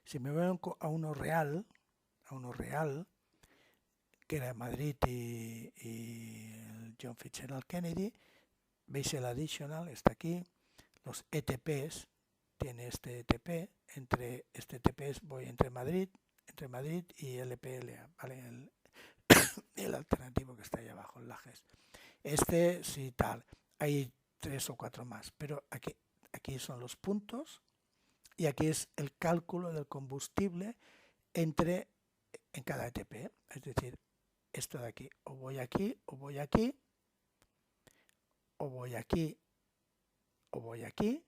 [SPEAKER 1] Si me voy a uno real, que era Madrid y el John Fitzgerald Kennedy, veis el additional, está aquí, los ETPs, tiene este ETP, entre este ETP voy entre Madrid y LPLA, ¿vale? El alternativo que está ahí abajo, el Lajes. Este sí tal. hay 3 o 4 más, pero aquí son los puntos y aquí es el cálculo del combustible en cada ETP. Es decir, esto de aquí, o voy aquí, o voy aquí, o voy aquí, o voy aquí,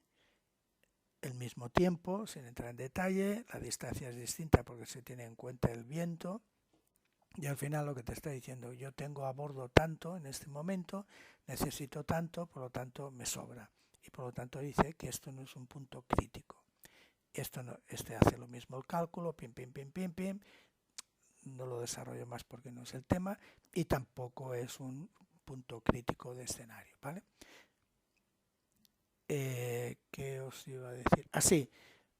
[SPEAKER 1] el mismo tiempo, sin entrar en detalle, la distancia es distinta porque se tiene en cuenta el viento, y al final lo que te está diciendo, yo tengo a bordo tanto en este momento, necesito tanto, por lo tanto me sobra, y por lo tanto dice que esto no es un punto crítico. Esto no, este hace lo mismo el cálculo, pim, pim, pim, pim, pim, no lo desarrollo más porque no es el tema, y tampoco es un punto crítico de escenario, ¿vale? ¿Qué os iba a decir? Así,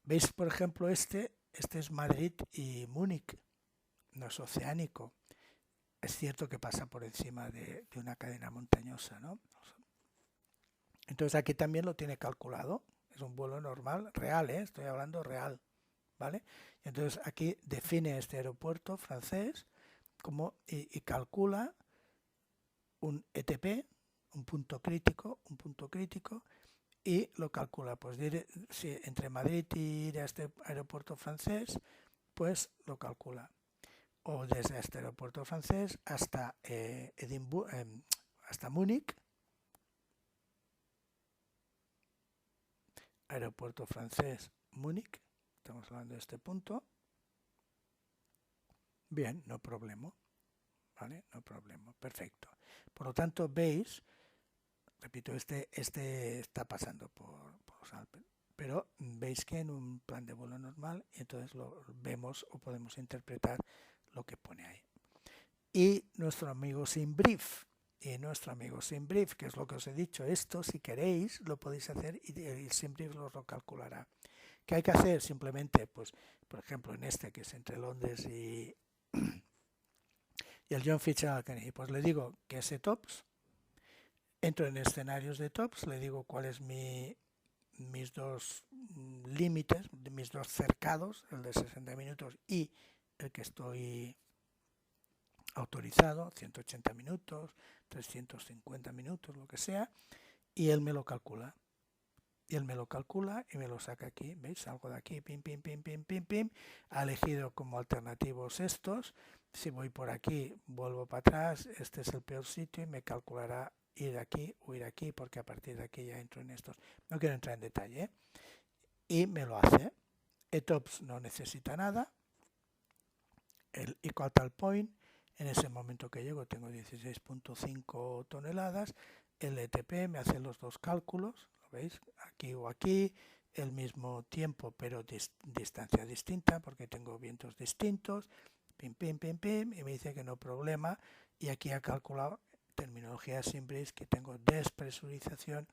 [SPEAKER 1] veis por ejemplo este es Madrid y Múnich, no es oceánico. Es cierto que pasa por encima de una cadena montañosa, ¿no? Entonces aquí también lo tiene calculado, es un vuelo normal, real, estoy hablando real, ¿vale? Entonces aquí define este aeropuerto francés como, y calcula un ETP, un punto crítico, y lo calcula, pues si entre Madrid y ir a este aeropuerto francés, pues lo calcula. O desde este aeropuerto francés hasta hasta Múnich, aeropuerto francés Múnich, estamos hablando de este punto. Bien, no problema, ¿vale? No problema, perfecto. Por lo tanto, veis, repito, este está pasando por los Alpes, pero veis que en un plan de vuelo normal, y entonces lo vemos o podemos interpretar lo que pone ahí. Y nuestro amigo SimBrief, que es lo que os he dicho, esto si queréis lo podéis hacer y el SimBrief os lo calculará. ¿Qué hay que hacer? Simplemente, pues, por ejemplo, en este que es entre Londres y el John Fitzgerald Kennedy, pues le digo que ese TOPS, entro en escenarios de TOPS, le digo cuál es mis dos límites, mis dos cercados, el de 60 minutos y el que estoy autorizado, 180 minutos, 350 minutos, lo que sea, y él me lo calcula. Y él me lo calcula y me lo saca aquí, ¿veis? Salgo de aquí, pim, pim, pim, pim, pim, pim, ha elegido como alternativos estos, si voy por aquí, vuelvo para atrás, este es el peor sitio y me calculará ir aquí o ir aquí, porque a partir de aquí ya entro en estos. No quiero entrar en detalle, ¿eh? Y me lo hace. ETOPS no necesita nada, el equal tal point, en ese momento que llego tengo 16.5 toneladas, el ETP me hace los dos cálculos, ¿lo veis? Aquí o aquí, el mismo tiempo pero distancia distinta porque tengo vientos distintos, pim, pim, pim, pim, y me dice que no problema, y aquí ha calculado terminología siempre es que tengo despresurización,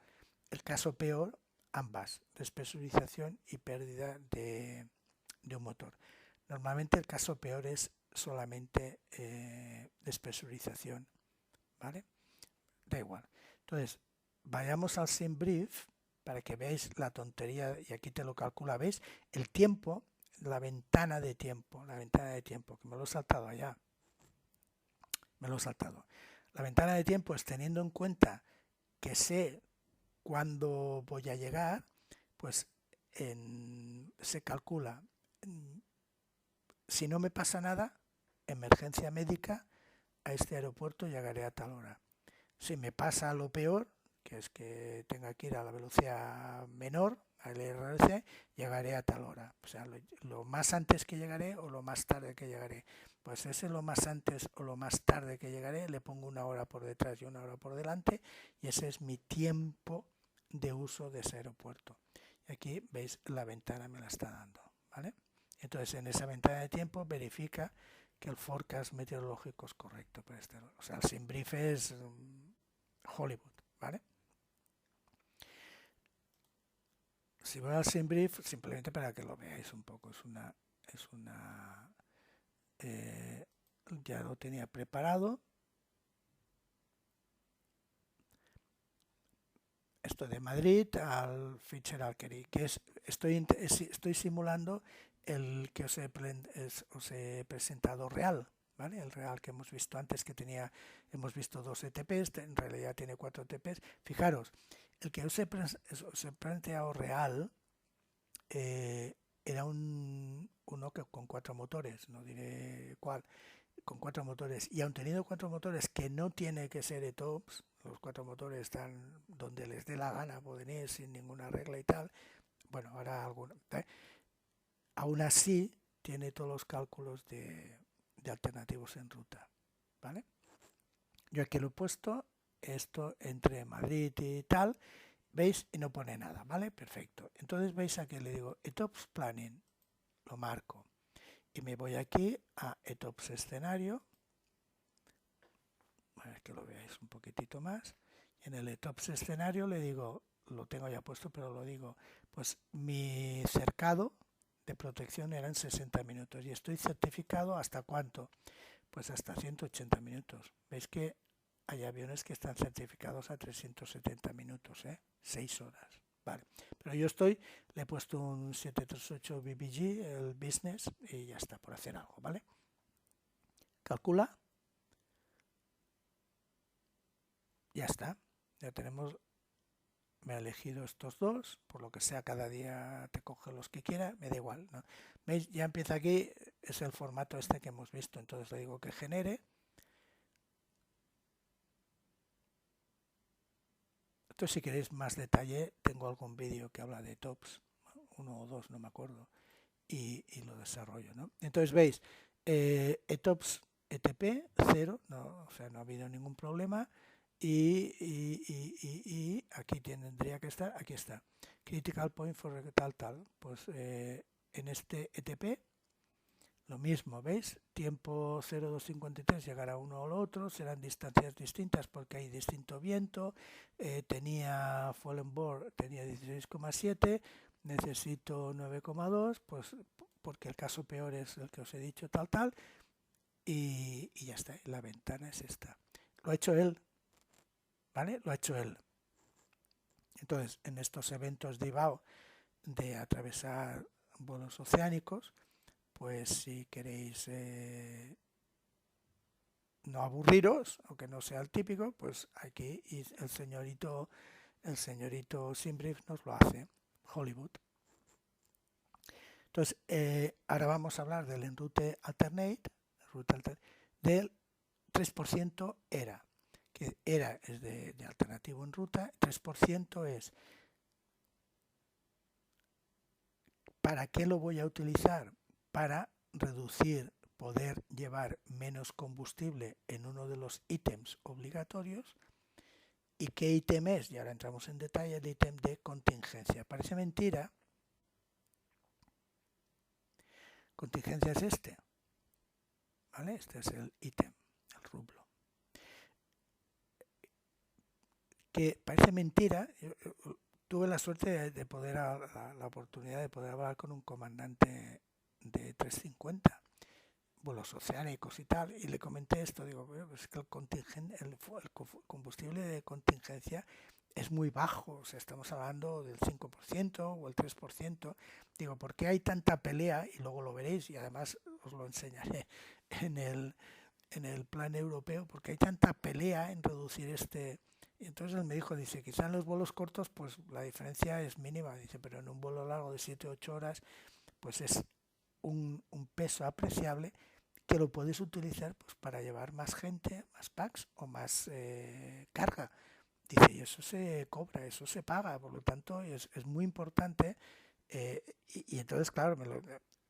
[SPEAKER 1] el caso peor, ambas, despresurización y pérdida de un motor. Normalmente el caso peor es solamente despresurización, ¿vale? Da igual. Entonces, vayamos al SimBrief para que veáis la tontería, y aquí te lo calcula, ¿veis? El tiempo, la ventana de tiempo, que me lo he saltado allá. La ventana de tiempo es teniendo en cuenta que sé cuándo voy a llegar, pues se calcula. Si no me pasa nada, emergencia médica, a este aeropuerto llegaré a tal hora. Si me pasa lo peor, que es que tenga que ir a la velocidad menor, al IRC, llegaré a tal hora. O sea, lo más antes que llegaré o lo más tarde que llegaré. Pues ese lo más antes o lo más tarde que llegaré, le pongo una hora por detrás y una hora por delante, y ese es mi tiempo de uso de ese aeropuerto. Y aquí veis la ventana me la está dando, ¿vale? Entonces en esa ventana de tiempo verifica que el forecast meteorológico es correcto. O sea, el SimBrief es Hollywood, ¿vale? Si voy al SimBrief, simplemente para que lo veáis un poco, ya lo tenía preparado. Esto de Madrid al Fitzgerald Kennedy, que estoy simulando el que os he presentado real, ¿vale? El real que hemos visto antes, que hemos visto 2 ETPs, en realidad tiene 4 ETPs. Fijaros, el que os he planteado real era uno que con 4 motores, no diré cuál, con 4 motores, y aun teniendo 4 motores, que no tiene que ser ETOPS, los 4 motores están donde les dé la gana, pueden ir sin ninguna regla y tal, bueno, ahora alguno, aún así tiene todos los cálculos de alternativos en ruta, ¿vale? Yo aquí lo he puesto, esto entre Madrid y tal, ¿veis? Y no pone nada, ¿vale? Perfecto. Entonces veis aquí, le digo ETOPS Planning, lo marco, y me voy aquí a ETOPS Escenario, para que lo veáis un poquitito más. En el ETOPS Escenario le digo, lo tengo ya puesto, pero lo digo, pues mi cercado de protección eran 60 minutos y estoy certificado hasta cuánto, pues hasta 180 minutos. Veis que hay aviones que están certificados a 370 minutos, 6 horas, vale. Pero yo le he puesto un 738 BBG, el business, y ya está, por hacer algo, ¿vale? Calcula. Ya está, ya tenemos, me ha elegido estos dos, por lo que sea cada día te coge los que quiera, me da igual, ¿no? ¿Veis? Ya empieza aquí, es el formato este que hemos visto, entonces le digo que genere. Esto si queréis más detalle, tengo algún vídeo que habla de tops, 1 o 2, no me acuerdo, y lo desarrollo, ¿no? Entonces veis, ETOPS ETP 0, no, o sea, no ha habido ningún problema. Y aquí tendría que estar, aquí está, critical point for tal, pues en este ETP lo mismo, ¿veis? Tiempo 0253 llegar a uno o lo otro, serán distancias distintas porque hay distinto viento, tenía fallen board, tenía 16,7, necesito 9,2, pues porque el caso peor es el que os he dicho, tal, y ya está, la ventana es esta. Lo ha hecho él, ¿vale? Lo ha hecho él. Entonces, en estos eventos de IBAO de atravesar vuelos oceánicos, pues si queréis no aburriros, aunque no sea el típico, pues aquí el señorito Simbrief nos lo hace, Hollywood. Entonces, ahora vamos a hablar del Enroute Alternate, del 3% era, que era es de alternativo en ruta, 3% es ¿para qué lo voy a utilizar? Para reducir, poder llevar menos combustible en uno de los ítems obligatorios. ¿Y qué ítem es? Y ahora entramos en detalle, el ítem de contingencia. Parece mentira. Contingencia es este, ¿vale? Este es el ítem, el rublo. Que parece mentira. Yo tuve la suerte de poder, la oportunidad de poder hablar con un comandante de 350 vuelos oceánicos y tal, y le comenté esto, digo, pues es que el combustible de contingencia es muy bajo, o sea, estamos hablando del 5% o el 3%, digo, ¿por qué hay tanta pelea? Y luego lo veréis, y además os lo enseñaré en el plan europeo, porque hay tanta pelea en reducir este. Y entonces él me dijo, dice, quizá en los vuelos cortos pues la diferencia es mínima, dice, pero en un vuelo largo de 7-8 horas pues es un peso apreciable que lo puedes utilizar pues para llevar más gente, más packs o más carga. Dice, y eso se cobra, eso se paga, por lo tanto es muy importante. Y entonces, claro,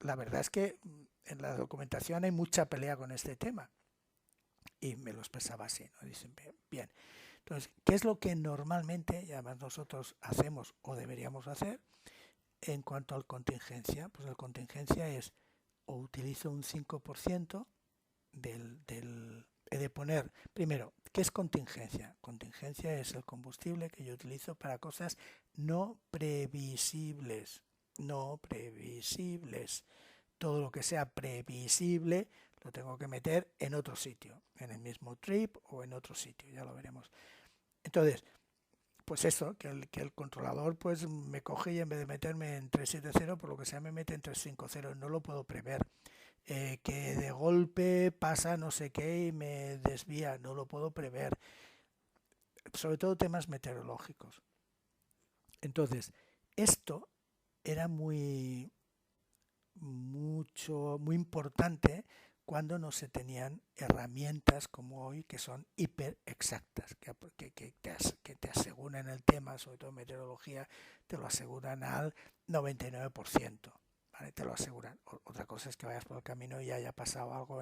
[SPEAKER 1] la verdad es que en la documentación hay mucha pelea con este tema. Y me lo expresaba así, ¿no? Dicen, bien. Entonces, ¿qué es lo que normalmente, y además nosotros hacemos o deberíamos hacer en cuanto al contingencia? Pues la contingencia es o utilizo un 5% he de poner, primero, ¿qué es contingencia? Contingencia es el combustible que yo utilizo para cosas no previsibles, no previsibles. Todo lo que sea previsible lo tengo que meter en otro sitio, en el mismo trip o en otro sitio, ya lo veremos. Entonces, pues eso, que el controlador pues me coge y en vez de meterme en 370, por lo que sea me mete en 350, no lo puedo prever. que de golpe pasa no sé qué y me desvía, no lo puedo prever, sobre todo temas meteorológicos. Entonces, esto era muy importante cuando no se tenían herramientas como hoy que son hiper exactas, que te aseguran el tema, sobre todo meteorología, te lo aseguran al 99%. ¿Vale? Te lo aseguran. Otra cosa es que vayas por el camino y haya pasado algo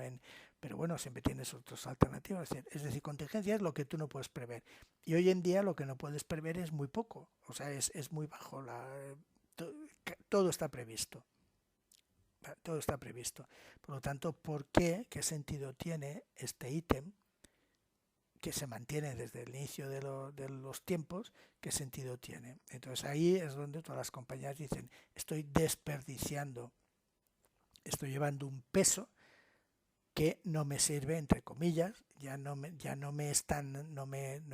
[SPEAKER 1] pero bueno, siempre tienes otras alternativas. Es decir, contingencia es lo que tú no puedes prever. Y hoy en día lo que no puedes prever es muy poco. O sea, es muy bajo. Todo está previsto. Todo está previsto. Por lo tanto, ¿por qué? ¿Qué sentido tiene este ítem que se mantiene desde el inicio de los tiempos? ¿Qué sentido tiene? Entonces ahí es donde todas las compañías dicen, estoy desperdiciando, estoy llevando un peso que no me sirve, entre comillas, no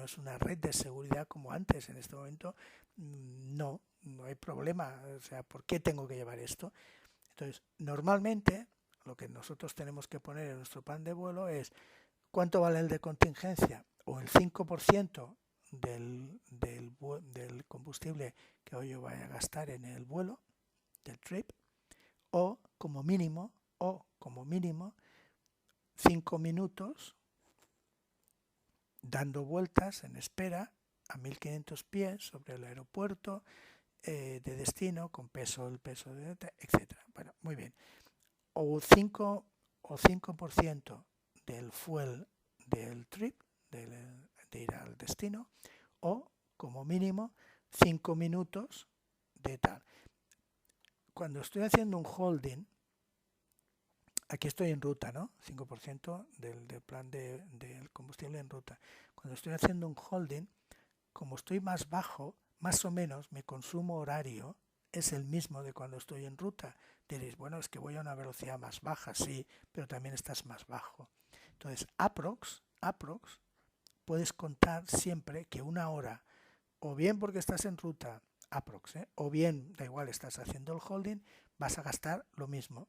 [SPEAKER 1] es una red de seguridad como antes. En este momento no hay problema. O sea, ¿por qué tengo que llevar esto? Entonces, normalmente lo que nosotros tenemos que poner en nuestro plan de vuelo es cuánto vale el de contingencia o el 5% del combustible que hoy yo vaya a gastar en el vuelo, del trip, o como mínimo 5 minutos dando vueltas en espera a 1500 pies sobre el aeropuerto de destino con el peso, etcétera. Bueno, muy bien. O 5% del fuel del trip, de ir al destino, o como mínimo 5 minutos de tal. Cuando estoy haciendo un holding, aquí estoy en ruta, ¿no? 5% del plan del combustible en ruta. Cuando estoy haciendo un holding, como estoy más bajo, más o menos mi consumo horario es el mismo de cuando estoy en ruta. Diréis, bueno, es que voy a una velocidad más baja, sí, pero también estás más bajo. Entonces, aprox, puedes contar siempre que una hora, o bien porque estás en ruta, aprox, o bien, da igual, estás haciendo el holding, vas a gastar lo mismo.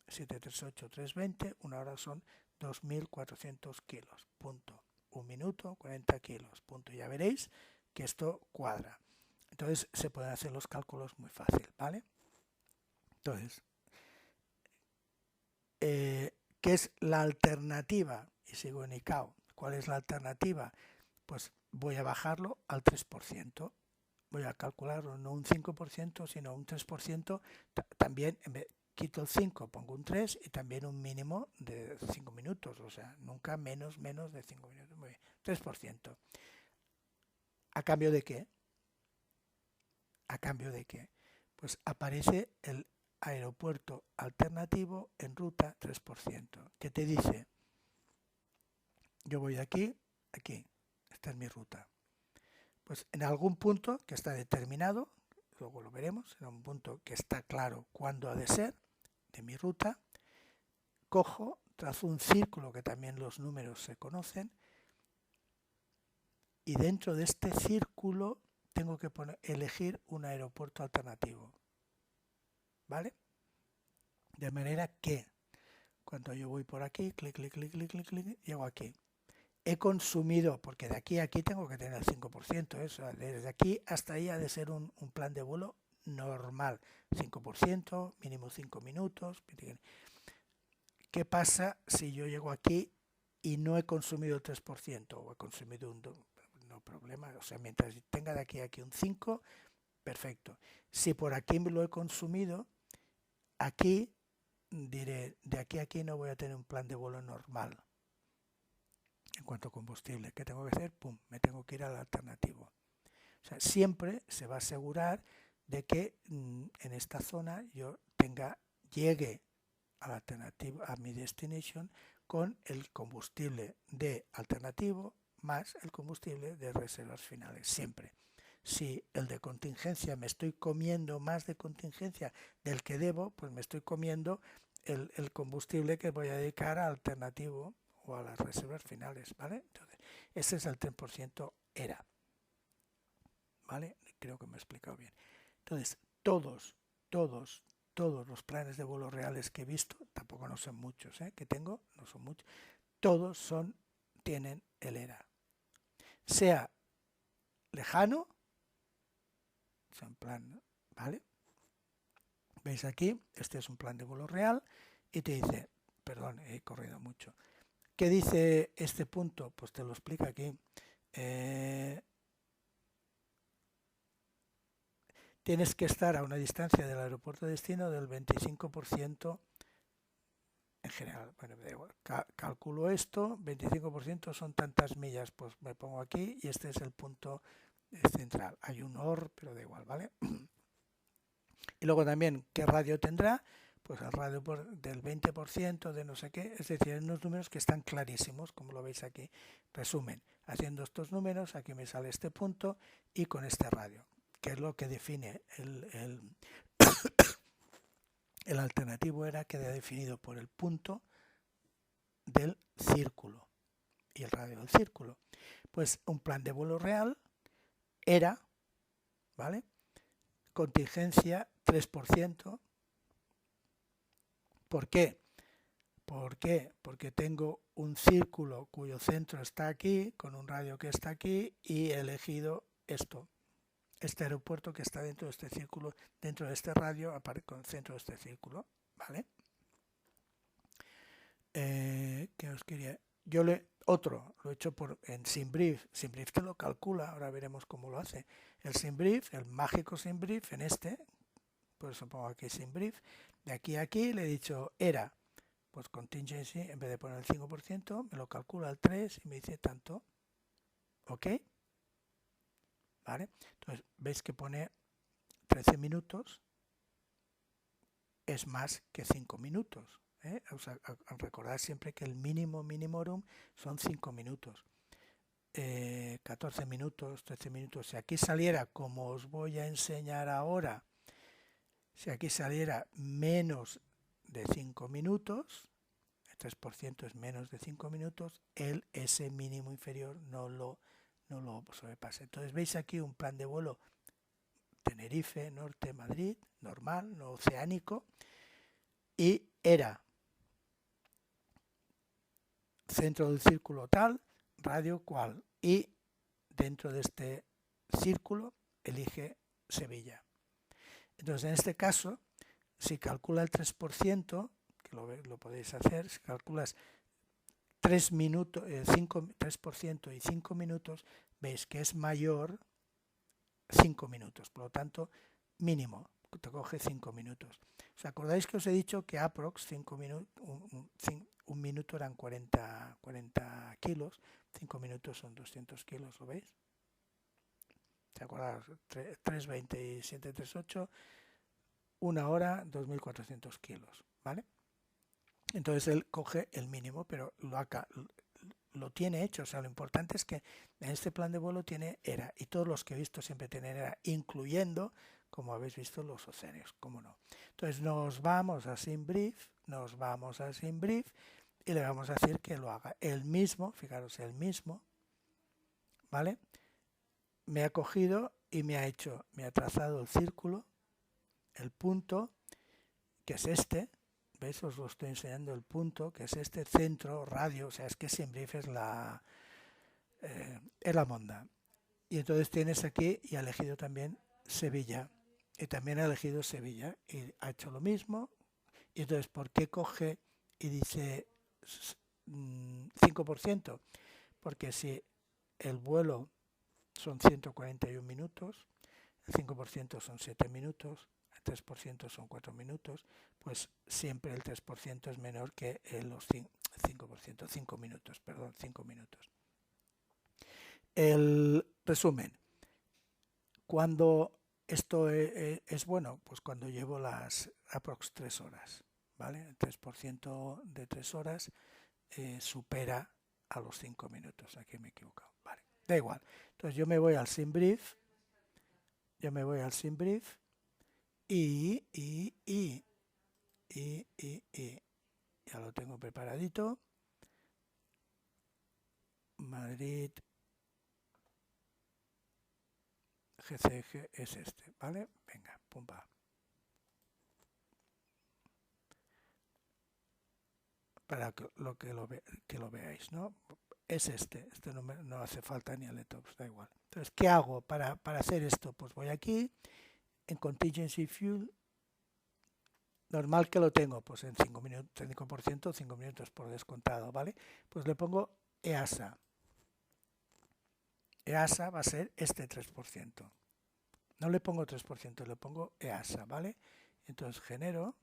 [SPEAKER 1] 738, 320, una hora son 2.400 kilos, punto. Un minuto, 40 kilos, punto. Ya veréis que esto cuadra. Entonces se pueden hacer los cálculos muy fácil, ¿vale? Entonces, ¿qué es la alternativa? Y sigo en ICAO. ¿Cuál es la alternativa? Pues voy a bajarlo al 3%. Voy a calcularlo no un 5%, sino un 3%. También quito el 5, pongo un 3 y también un mínimo de 5 minutos. O sea, nunca menos de 5 minutos. Muy bien, 3%. ¿A cambio de qué? ¿A cambio de qué? Pues aparece el aeropuerto alternativo en ruta 3%. ¿Qué te dice? Yo voy de aquí, aquí. Esta es mi ruta. Pues en algún punto que está determinado, luego lo veremos, en un punto que está claro cuándo ha de ser, de mi ruta, cojo, trazo un círculo que también los números se conocen, y dentro de este círculo tengo que elegir un aeropuerto alternativo. ¿Vale? De manera que cuando yo voy por aquí, clic, llego aquí. He consumido, porque de aquí a aquí tengo que tener el 5%, eso, desde aquí hasta ahí ha de ser un plan de vuelo normal, 5%, mínimo 5 minutos. ¿Qué pasa si yo llego aquí y no he consumido el 3% o he consumido un 2%? No problema, o sea, mientras tenga de aquí a aquí un 5%, perfecto. Si por aquí me lo he consumido, aquí diré, de aquí a aquí no voy a tener un plan de vuelo normal. En cuanto a combustible, ¿qué tengo que hacer? Pum, me tengo que ir al alternativo. O sea, siempre se va a asegurar de que en esta zona yo llegue al alternativo, a mi destination, con el combustible de alternativo más el combustible de reservas finales, siempre. Si el de contingencia me estoy comiendo más de contingencia del que debo, pues me estoy comiendo el combustible que voy a dedicar al alternativo o a las reservas finales, ¿vale? Entonces, ese es el 3% era, ¿vale? Creo que me he explicado bien. Entonces, todos todos los planes de vuelo reales que he visto, tampoco no son muchos, que tengo, no son muchos, todos tienen el ERA. Sea lejano, o sea, en plan, ¿vale? ¿Veis aquí? Este es un plan de vuelo real y te dice, perdón, he corrido mucho. ¿Qué dice este punto? Pues te lo explica aquí. Tienes que estar a una distancia del aeropuerto de destino del 25% en general. Bueno, me da igual. Calculo esto, 25% son tantas millas, pues me pongo aquí y este es el punto central. Hay un OR, pero da igual, ¿vale? Y luego también, ¿qué radio tendrá? Pues el radio del 20% de no sé qué, es decir, hay unos números que están clarísimos, como lo veis aquí. Resumen, haciendo estos números, aquí me sale este punto y con este radio, que es lo que define el alternativo era queda definido por el punto del círculo y el radio del círculo. Pues un plan de vuelo real era, ¿vale? Contingencia 3%. ¿Por qué? ¿Por qué? Porque tengo un círculo cuyo centro está aquí, con un radio que está aquí, y he elegido este aeropuerto que está dentro de este círculo, dentro de este radio, con el centro de este círculo, ¿vale? ¿Qué os quería? Lo he hecho en SimBrief. SimBrief te lo calcula, ahora veremos cómo lo hace. El SimBrief, el mágico SimBrief, en por eso pongo aquí SimBrief, de aquí a aquí le he dicho era, pues contingency, en vez de poner el 5%, me lo calcula al 3 y me dice tanto. ¿Ok? ¿Vale? Entonces, veis que pone 13 minutos, es más que 5 minutos. O sea, recordad siempre que el mínimo minimorum son 5 minutos. 14 minutos, 13 minutos. Si aquí saliera, como os voy a enseñar ahora, si aquí saliera menos de 5 minutos, el 3% es menos de 5 minutos, ese mínimo inferior no lo sobrepasa. Entonces veis aquí un plan de vuelo Tenerife, Norte, Madrid, normal, no oceánico, y era centro del círculo tal, radio cual, y dentro de este círculo elige Sevilla. Entonces, en este caso, si calcula el 3%, que lo podéis hacer, si calculas 3 minutos, 3% y 5 minutos, veis que es mayor 5 minutos. Por lo tanto, mínimo, te coge 5 minutos. ¿Os acordáis que os he dicho que aprox 5 minutos, un minuto eran 40 kilos, 5 minutos son 200 kilos, ¿lo veis? ¿Se acordáis? 3,20 y 7,38, una hora, 2.400 kilos, ¿vale? Entonces él coge el mínimo, pero lo tiene hecho. O sea, lo importante es que en este plan de vuelo tiene ERA, y todos los que he visto siempre tienen ERA, incluyendo, como habéis visto, los océanos, ¿cómo no? Entonces nos vamos a SimBrief, y le vamos a decir que lo haga el mismo, fijaros, el mismo, ¿vale? Me ha cogido y me ha trazado el círculo, el punto, que es este. ¿Veis? Os lo estoy enseñando, el punto, que es este centro, radio, o sea, es que SimBrief es la monda. Y entonces tienes aquí, y ha elegido también Sevilla, y también ha elegido Sevilla, y ha hecho lo mismo. Y entonces, ¿por qué coge y dice 5%? Porque si el vuelo son 141 minutos, el 5% son 7 minutos, el 3% son 4 minutos, pues siempre el 3% es menor que los 5%, 5 minutos, perdón, 5 minutos. El resumen, cuando esto es bueno, pues cuando llevo las aprox 3 horas, ¿vale? El 3% de 3 horas supera a los 5 minutos, aquí me he equivocado, vale, da igual. Entonces yo me voy al SimBrief, y ya lo tengo preparadito. Madrid GCG es este, ¿vale? Venga, pumba. para que lo veáis, ¿no? Es este no hace falta ni el letop, da igual. Entonces, ¿qué hago para hacer esto? Pues voy aquí, en Contingency Fuel, normal que lo tengo, pues en 5 minutos, 5%, 5 minutos por descontado, ¿vale? Pues le pongo EASA. EASA va a ser este 3%. No le pongo 3%, le pongo EASA, ¿vale? Entonces genero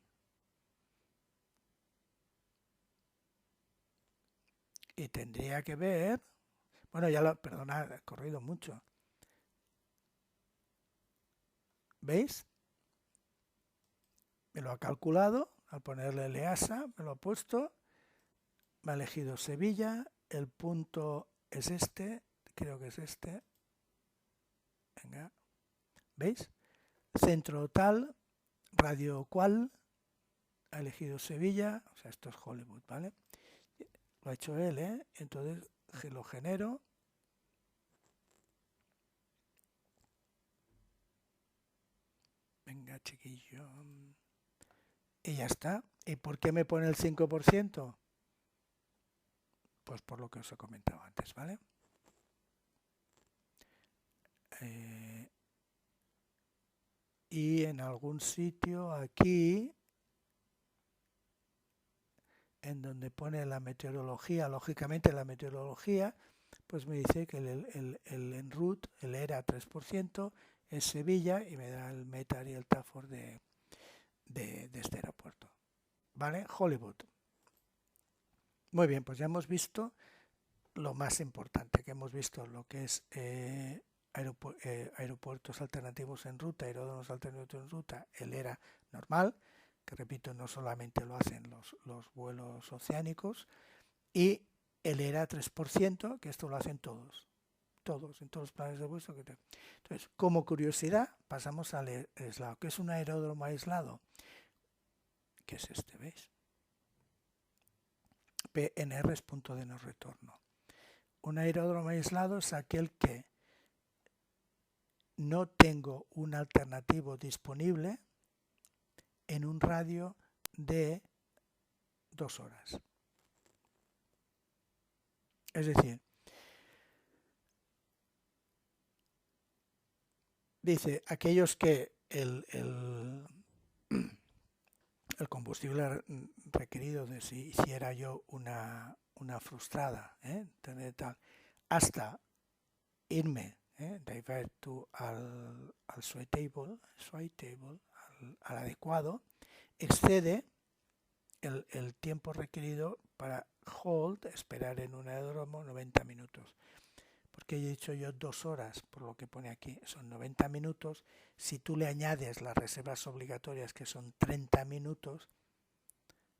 [SPEAKER 1] y tendría que ver, bueno, perdona, he corrido mucho. ¿Veis? Me lo ha calculado, al ponerle el EASA, me lo ha puesto, me ha elegido Sevilla, el punto es este, creo que es este. Venga, ¿veis? Centro tal, radio cual, ha elegido Sevilla, o sea, esto es Hollywood, ¿vale? Lo ha hecho él, ¿eh? Entonces lo genero. Venga, chiquillo. Y ya está. ¿Y por qué me pone el 5%? Pues por lo que os he comentado antes, ¿vale? Y en algún sitio aquí, en donde pone la meteorología, lógicamente la meteorología, pues me dice que el en route, el ERA 3%, es Sevilla y me da el METAR y el TAFOR de este aeropuerto. ¿Vale? Hollywood. Muy bien, pues ya hemos visto lo más importante, que hemos visto lo que es aeropuertos alternativos en ruta, aeródromos alternativos en ruta, el ERA normal, que repito, no solamente lo hacen los vuelos oceánicos, y el ERA 3%, que esto lo hacen todos, en todos los planes de vuelo. Entonces, como curiosidad, pasamos al aislado. ¿Qué es un aeródromo aislado? Que es este, ¿veis? PNR es punto de no retorno. Un aeródromo aislado es aquel que no tengo un alternativo disponible en un radio de 2 horas. Es decir, dice aquellos que el combustible requerido de si hiciera yo una frustrada, tal, hasta irme, divert to al suitable, al adecuado, excede el tiempo requerido para hold, esperar en un aeródromo 90 minutos. Porque he dicho yo 2 horas, por lo que pone aquí, son 90 minutos. Si tú le añades las reservas obligatorias, que son 30 minutos,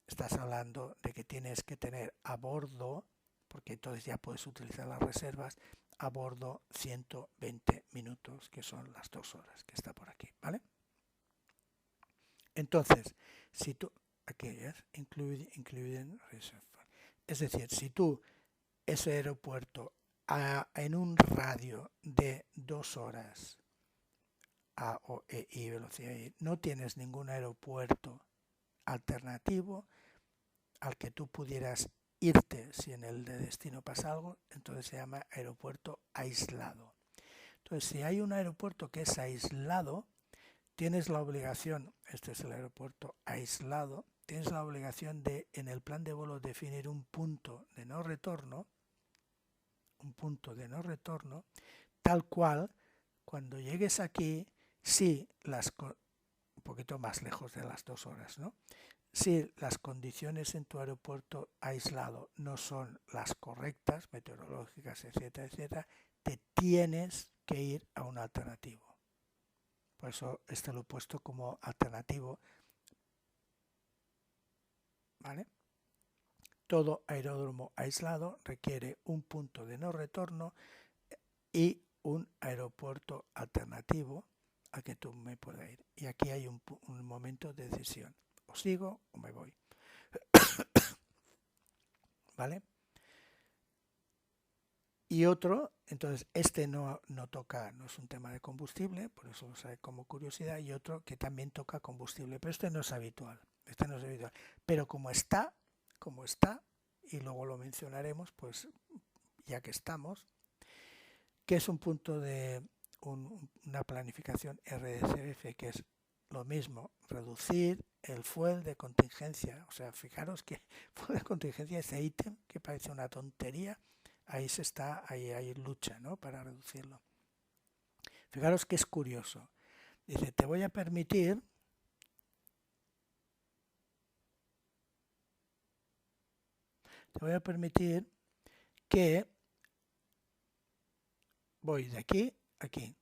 [SPEAKER 1] estás hablando de que tienes que tener a bordo, porque entonces ya puedes utilizar las reservas, a bordo 120 minutos, que son las 2 horas que está por aquí, ¿vale? Entonces, si tú, aquí es including reserve. Es decir, si tú ese aeropuerto en un radio de 2 horas A o E y velocidad I, no tienes ningún aeropuerto alternativo al que tú pudieras irte si en el de destino pasa algo, entonces se llama aeropuerto aislado. Entonces, si hay un aeropuerto que es aislado, tienes la obligación, este es el aeropuerto aislado, tienes la obligación de, en el plan de vuelo, definir un punto de no retorno, tal cual, cuando llegues aquí, si un poquito más lejos de las 2 horas, ¿no? Si las condiciones en tu aeropuerto aislado no son las correctas, meteorológicas, etcétera, etcétera, te tienes que ir a un alternativo. Por eso este lo he puesto como alternativo, ¿vale? Todo aeródromo aislado requiere un punto de no retorno y un aeropuerto alternativo a que tú me puedas ir. Y aquí hay un momento de decisión. O sigo o me voy. ¿Vale? Y otro, entonces este no toca, no es un tema de combustible, por eso lo sabe como curiosidad, y otro que también toca combustible, pero este no es habitual, pero como está como está, y luego lo mencionaremos, pues ya que estamos, que es un punto de una planificación RDCF, que es lo mismo, reducir el fuel de contingencia. O sea, fijaros que fuel de contingencia, ese ítem que parece una tontería, ahí hay lucha, ¿no?, para reducirlo. Fijaros que es curioso. Dice, te voy a permitir que voy de aquí a aquí.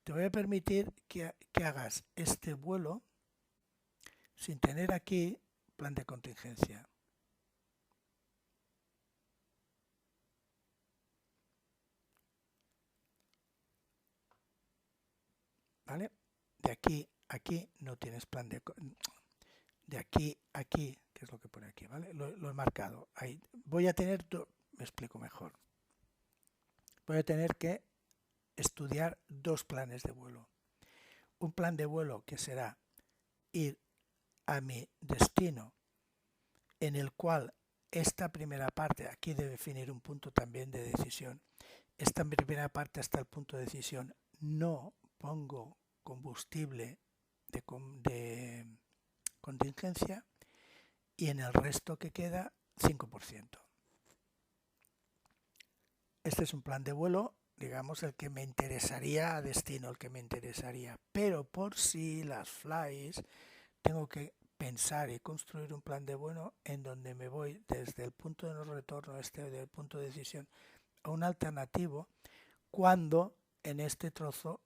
[SPEAKER 1] Te voy a permitir que hagas este vuelo sin tener aquí plan de contingencia. ¿Vale? De aquí a aquí no tienes plan de aquí a aquí, que es lo que pone aquí, ¿vale? Lo he marcado. Ahí voy a tener, me explico mejor. Voy a tener que estudiar dos planes de vuelo. Un plan de vuelo que será ir a mi destino, en el cual esta primera parte, aquí debe definir un punto también de decisión. Esta primera parte hasta el punto de decisión no pongo combustible de contingencia, y en el resto que queda 5%. Este es un plan de vuelo, digamos, el que me interesaría a destino, el que me interesaría, pero por si las flies tengo que pensar y construir un plan de vuelo en donde me voy desde el punto de no retorno, del punto de decisión, a un alternativo, cuando en este trozo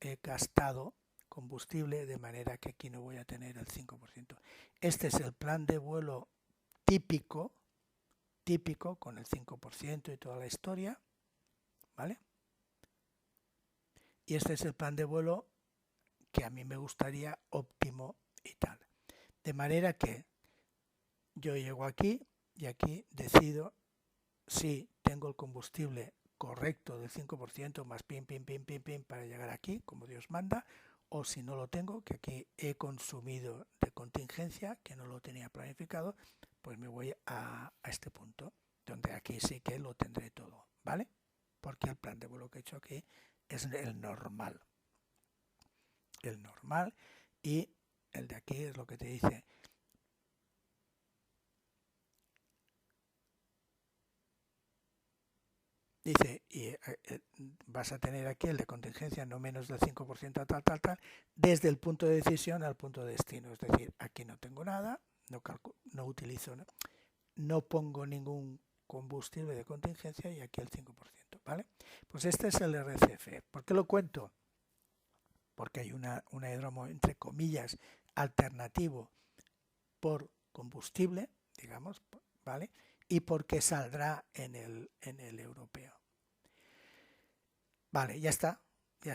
[SPEAKER 1] he gastado combustible, de manera que aquí no voy a tener el 5%. Este es el plan de vuelo típico con el 5% y toda la historia, ¿vale? Y este es el plan de vuelo que a mí me gustaría óptimo y tal. De manera que yo llego aquí y aquí decido si tengo el combustible correcto del 5% más pim para llegar aquí, como Dios manda, o si no lo tengo, que aquí he consumido de contingencia, que no lo tenía planificado, pues me voy a este punto, donde aquí sí que lo tendré todo, ¿vale? Porque el plan de vuelo que he hecho aquí es el normal. El normal, y el de aquí es lo que te dice. Dice, y vas a tener aquí el de contingencia no menos del 5% tal, desde el punto de decisión al punto de destino. Es decir, aquí no tengo nada, no utilizo, no pongo ningún combustible de contingencia, y aquí el 5%, ¿vale? Pues este es el RCF. ¿Por qué lo cuento? Porque hay un aeródromo, entre comillas, alternativo por combustible, digamos, ¿vale? Y porque saldrá en el europeo. Vale, ya está. Ya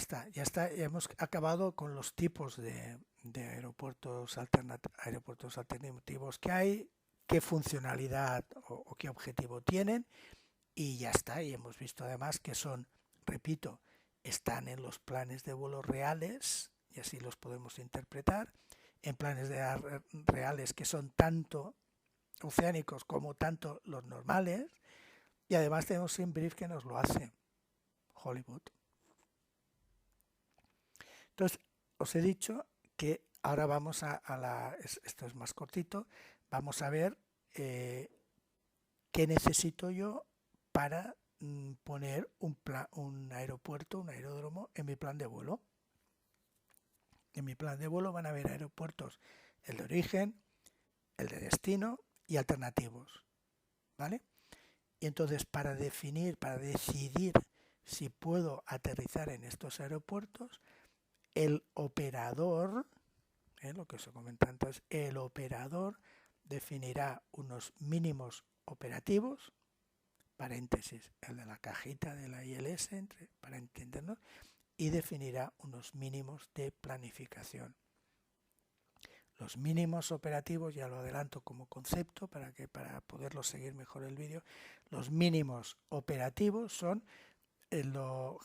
[SPEAKER 1] hemos acabado con los tipos de aeropuertos alternativos que hay, qué funcionalidad o qué objetivo tienen, y ya está. Y hemos visto además que son, repito, están en los planes de vuelo reales, y así los podemos interpretar, en planes de reales que son tanto oceánicos como tanto los normales, y además tenemos SimBrief que nos lo hace, Hollywood. Entonces, os he dicho que ahora vamos esto es más cortito, vamos a ver qué necesito yo para poner un aeropuerto, un aeródromo en mi plan de vuelo. En mi plan de vuelo van a haber aeropuertos, el de origen, el de destino y alternativos, ¿vale? Y entonces para decidir si puedo aterrizar en estos aeropuertos, el operador, lo que os comenta antes, el operador definirá unos mínimos operativos, paréntesis, el de la cajita de la ILS, para entendernos, y definirá unos mínimos de planificación. Los mínimos operativos, ya lo adelanto como concepto para poderlo seguir mejor el vídeo, los mínimos operativos son lo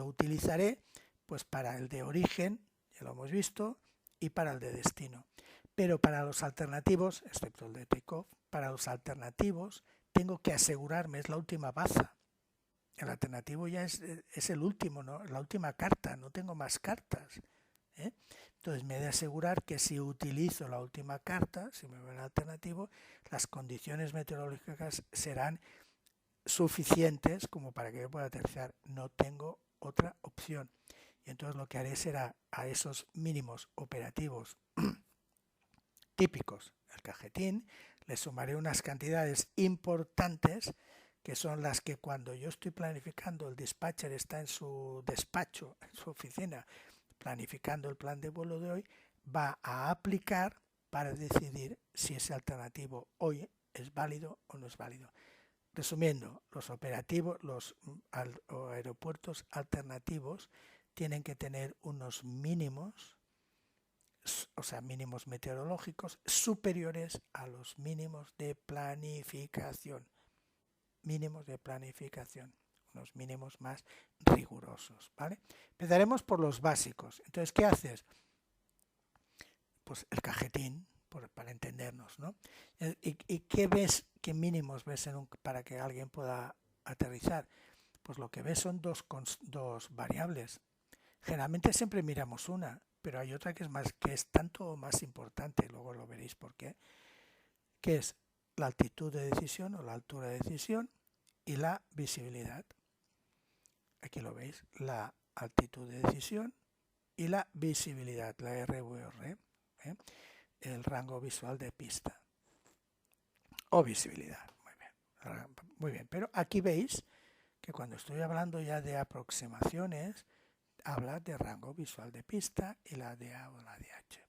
[SPEAKER 1] utilizaré pues para el de origen, ya lo hemos visto, y para el de destino. Pero para los alternativos, excepto el de takeoff, para los alternativos tengo que asegurarme, es la última baza. El alternativo ya es el último, ¿no? La última carta, no tengo más cartas. Entonces me he de asegurar que si utilizo la última carta, si me voy al alternativo, las condiciones meteorológicas serán suficientes como para que yo pueda aterrizar. No tengo otra opción. Y entonces lo que haré será a esos mínimos operativos típicos, el cajetín, le sumaré unas cantidades importantes que son las que cuando yo estoy planificando, el dispatcher está en su despacho, en su oficina, planificando el plan de vuelo de hoy, va a aplicar para decidir si ese alternativo hoy es válido o no es válido. Resumiendo, los operativos, los aeropuertos alternativos tienen que tener unos mínimos, o sea, mínimos meteorológicos superiores a los mínimos de planificación. Mínimos de planificación, unos mínimos más rigurosos, ¿vale? Empezaremos por los básicos. Entonces, ¿qué haces? Pues el cajetín, para entendernos, ¿no? ¿Y qué ves, qué mínimos ves para que alguien pueda aterrizar? Pues lo que ves son dos variables. Generalmente siempre miramos una, pero hay otra que es tanto más importante, luego lo veréis por qué, que es la altitud de decisión o la altura de decisión y la visibilidad. Aquí lo veis, la altitud de decisión y la visibilidad, la RVR, el rango visual de pista o visibilidad. Muy bien, pero aquí veis que cuando estoy hablando ya de aproximaciones, habla de rango visual de pista y la de A o la de H.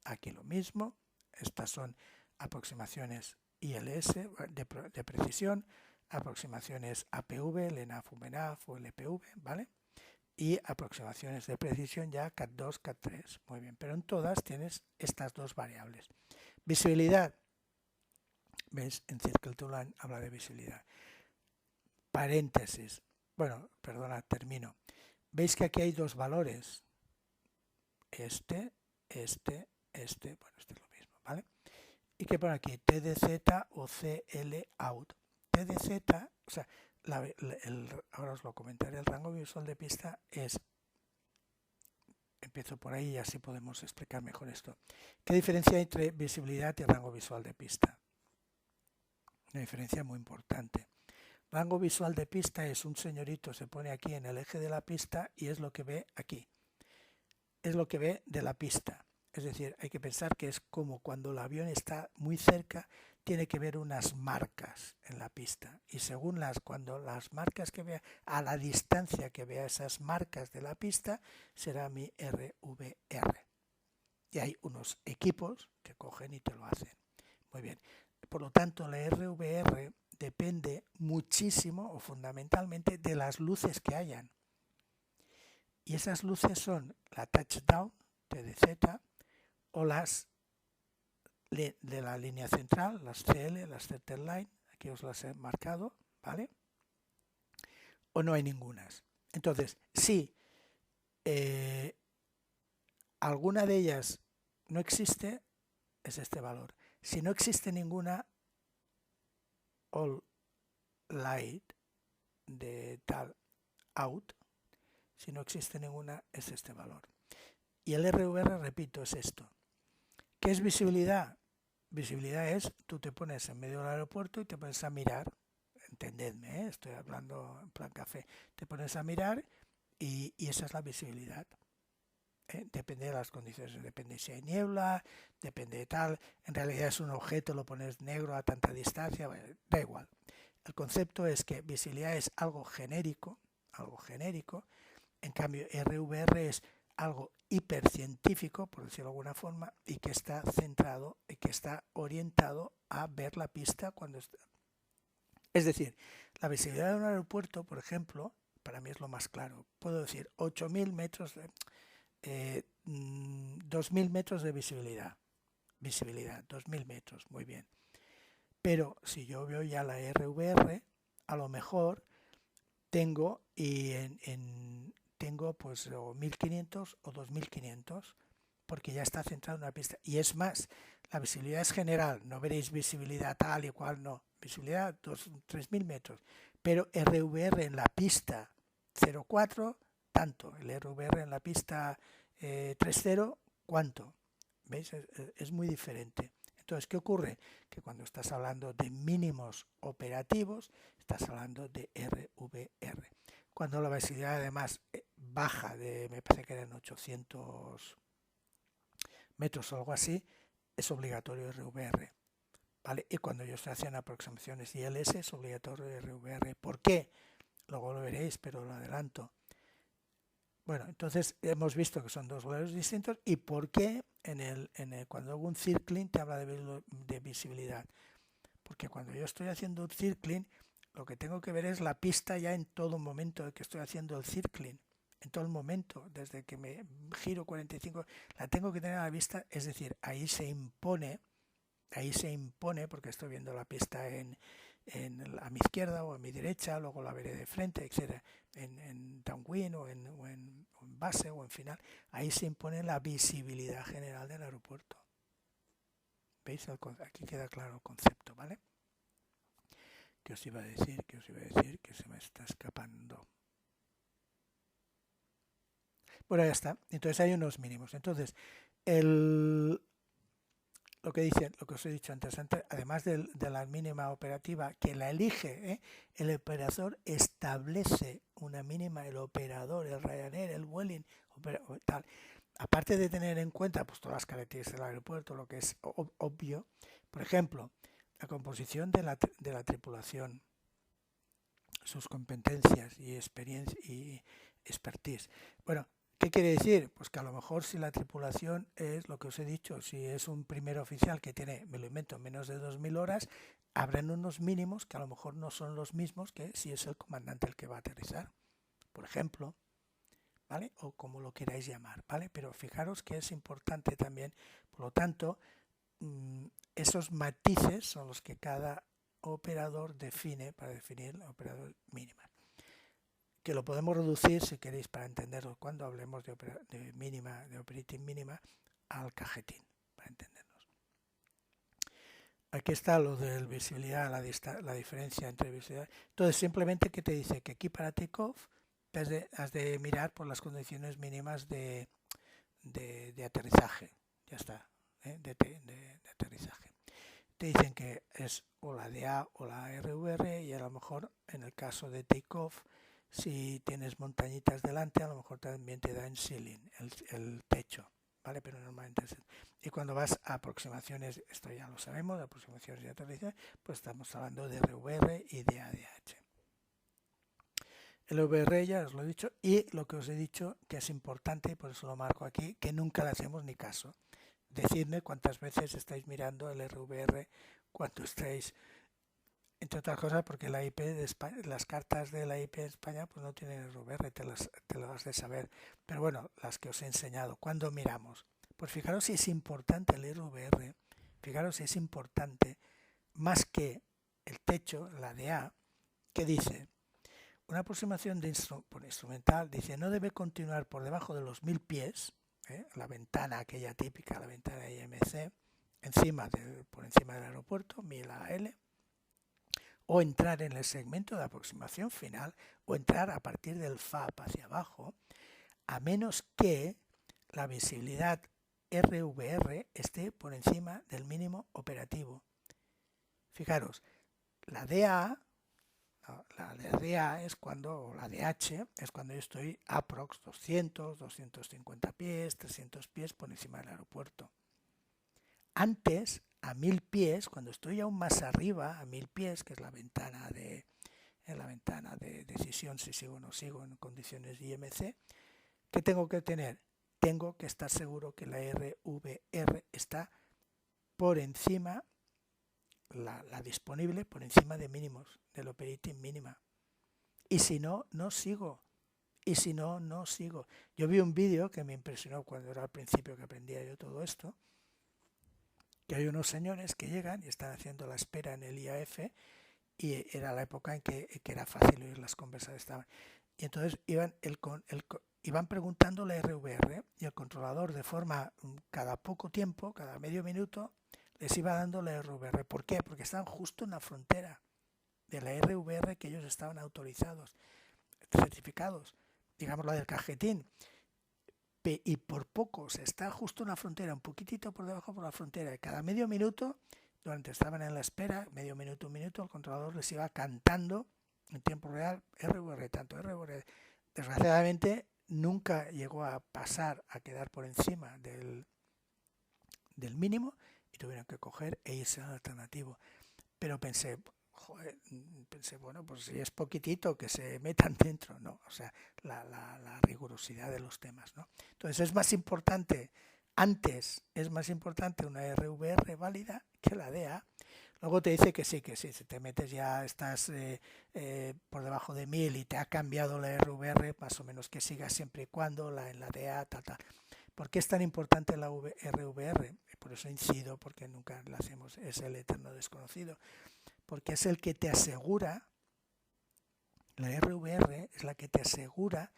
[SPEAKER 1] Aquí lo mismo, estas son aproximaciones ILS de precisión, aproximaciones APV, LENAF, UMENAF o LPV, ¿vale? Y aproximaciones de precisión ya CAT2, CAT3. Muy bien, pero en todas tienes estas dos variables. Visibilidad, ¿ves? En Circle to Land habla de visibilidad. Paréntesis, bueno, perdona, termino. ¿Veis que aquí hay dos valores? Este es lo mismo, ¿vale? Y que pone aquí TDZ o CL out. TDZ, o sea, ahora os lo comentaré, el rango visual de pista es, empiezo por ahí y así podemos explicar mejor esto. ¿Qué diferencia hay entre visibilidad y rango visual de pista? Una diferencia muy importante. Rango visual de pista es un señorito, se pone aquí en el eje de la pista y es lo que ve aquí. Es lo que ve de la pista. Es decir, hay que pensar que es como cuando el avión está muy cerca, tiene que ver unas marcas en la pista. Y según cuando las marcas que vea, a la distancia que vea esas marcas de la pista, será mi RVR. Y hay unos equipos que cogen y te lo hacen. Muy bien. Por lo tanto, la RVR depende muchísimo o fundamentalmente de las luces que hayan. Y esas luces son la touchdown, TDZ, o las de la línea central, las CL, las center line, aquí os las he marcado, ¿vale? O no hay ningunas. Entonces, si alguna de ellas no existe, es este valor. Si no existe ninguna, all light de tal out, si no existe ninguna, es este valor. Y el RVR, repito, es esto. ¿Qué es visibilidad? Visibilidad es, tú te pones en medio del aeropuerto y te pones a mirar, entendedme, estoy hablando en plan café, te pones a mirar y esa es la visibilidad. Depende de las condiciones, depende si hay niebla, depende de tal, en realidad es un objeto, lo pones negro a tanta distancia, bueno, da igual. El concepto es que visibilidad es algo genérico, en cambio RVR es algo hipercientífico, por decirlo de alguna forma, y que está centrado y que está orientado a ver la pista cuando está. Es decir, la visibilidad de un aeropuerto, por ejemplo, para mí es lo más claro. Puedo decir 8.000 metros, 2.000 metros de visibilidad. Visibilidad, 2.000 metros, muy bien. Pero si yo veo ya la RVR, a lo mejor tengo tengo pues o 1.500 o 2.500, porque ya está centrado en una pista. Y es más, la visibilidad es general, no veréis visibilidad tal y cual, no. Visibilidad 3.000 metros, pero RVR en la pista 0,4, tanto. El RVR en la pista 3,0, ¿cuánto? ¿Veis? Es muy diferente. Entonces, ¿qué ocurre? Que cuando estás hablando de mínimos operativos, estás hablando de RVR. Cuando la visibilidad además baja de, me parece que eran 800 metros o algo así, es obligatorio RVR. ¿Vale? Y cuando yo estoy haciendo aproximaciones ILS es obligatorio RVR. ¿Por qué? Luego lo veréis, pero lo adelanto. Bueno, entonces hemos visto que son dos valores distintos. ¿Y por qué cuando hago un circling te habla de visibilidad? Porque cuando yo estoy haciendo un circling, lo que tengo que ver es la pista ya en todo momento de que estoy haciendo el circling. En todo el momento, desde que me giro 45, la tengo que tener a la vista, es decir, ahí se impone, porque estoy viendo la pista a mi izquierda o a mi derecha, luego la veré de frente, etc. En downwind o en base o en final, ahí se impone la visibilidad general del aeropuerto. ¿Veis? Aquí queda claro el concepto, ¿vale? ¿Qué os iba a decir? Que se me está escapando. Bueno, ya está. Entonces hay unos mínimos. Entonces, lo que os he dicho antes, además de la mínima operativa que la elige, el operador establece una mínima, el operador, el Ryanair, el Vueling, tal. Aparte de tener en cuenta pues todas las características del aeropuerto, lo que es obvio, por ejemplo, la composición de la tripulación, sus competencias y experiencia y expertise. Bueno, ¿qué quiere decir? Pues que a lo mejor si la tripulación es lo que os he dicho, si es un primer oficial que tiene, me lo invento, menos de 2.000 horas, habrán unos mínimos que a lo mejor no son los mismos que si es el comandante el que va a aterrizar, por ejemplo, ¿vale? O como lo queráis llamar, ¿vale? Pero fijaros que es importante también, por lo tanto, esos matices son los que cada operador define para definir el operador mínima. Que lo podemos reducir, si queréis, para entenderlo, cuando hablemos de operating mínima, al cajetín, para entendernos. Aquí está lo de visibilidad, la diferencia entre visibilidad. Entonces, simplemente que te dice que aquí para takeoff has de mirar por las condiciones mínimas de aterrizaje. Ya está, de aterrizaje. Te dicen que es o la DA o la RVR, y a lo mejor en el caso de takeoff, si tienes montañitas delante, a lo mejor también te da en ceiling, el techo, ¿vale? Pero normalmente es. Y cuando vas a aproximaciones, esto ya lo sabemos, de aproximaciones de aterrizaje, pues estamos hablando de RVR y de ADH. El VR ya os lo he dicho, y lo que os he dicho que es importante, y por eso lo marco aquí, que nunca le hacemos ni caso. Decidme cuántas veces estáis mirando el RVR cuando estáis, entre otras cosas porque la IP de España, las cartas de la IP de España pues no tienen RVR, te lo has de saber, pero bueno, las que os he enseñado, ¿cuándo miramos? Pues fijaros si es importante el RVR, fijaros si es importante, más que el techo, la DA, que dice, una aproximación por instrumental, dice, no debe continuar por debajo de los 1.000 pies, la ventana aquella típica, la ventana IMC, por encima del aeropuerto, 1000 AL, o entrar en el segmento de aproximación final, o entrar a partir del FAP hacia abajo, a menos que la visibilidad RVR esté por encima del mínimo operativo. Fijaros, la DA, la DA es cuando, la DH es cuando yo estoy aprox 200, 250 pies, 300 pies por encima del aeropuerto. Antes, a 1.000 pies, cuando estoy aún más arriba, a 1.000 pies, que es la ventana de decisión si sigo o no sigo en condiciones IMC, ¿qué tengo que tener? Tengo que estar seguro que la RVR está por encima, la disponible por encima de mínimos, del operating mínima. Y si no, no sigo. Y si no, no sigo. Yo vi un vídeo que me impresionó cuando era al principio que aprendía yo todo esto, que hay unos señores que llegan y están haciendo la espera en el IAF, y era la época en que era fácil oír las conversaciones. Y entonces iban preguntando la RVR y el controlador de forma, cada poco tiempo, cada medio minuto, les iba dando la RVR. ¿Por qué? Porque estaban justo en la frontera de la RVR que ellos estaban autorizados, certificados, digamos la del cajetín. Y por poco se está justo en la frontera, un poquitito por debajo por la frontera. Y cada medio minuto, durante estaban en la espera, medio minuto, un minuto, el controlador les iba cantando en tiempo real, RVR, tanto RVR. Desgraciadamente nunca llegó a pasar a quedar por encima del mínimo y tuvieron que coger e irse al alternativo. Pero pensé, bueno, pues si es poquitito que se metan dentro, ¿no? O sea, la rigurosidad de los temas, ¿no? Entonces es más importante, es más importante una RVR válida que la DA. Luego te dice que sí, si te metes ya estás por debajo de 1000 y te ha cambiado la RVR, más o menos que sigas siempre y cuando en la DA, tal. ¿Por qué es tan importante la RVR? Por eso incido, porque nunca la hacemos, es el eterno desconocido. Porque es el que te asegura, la RVR es la que te asegura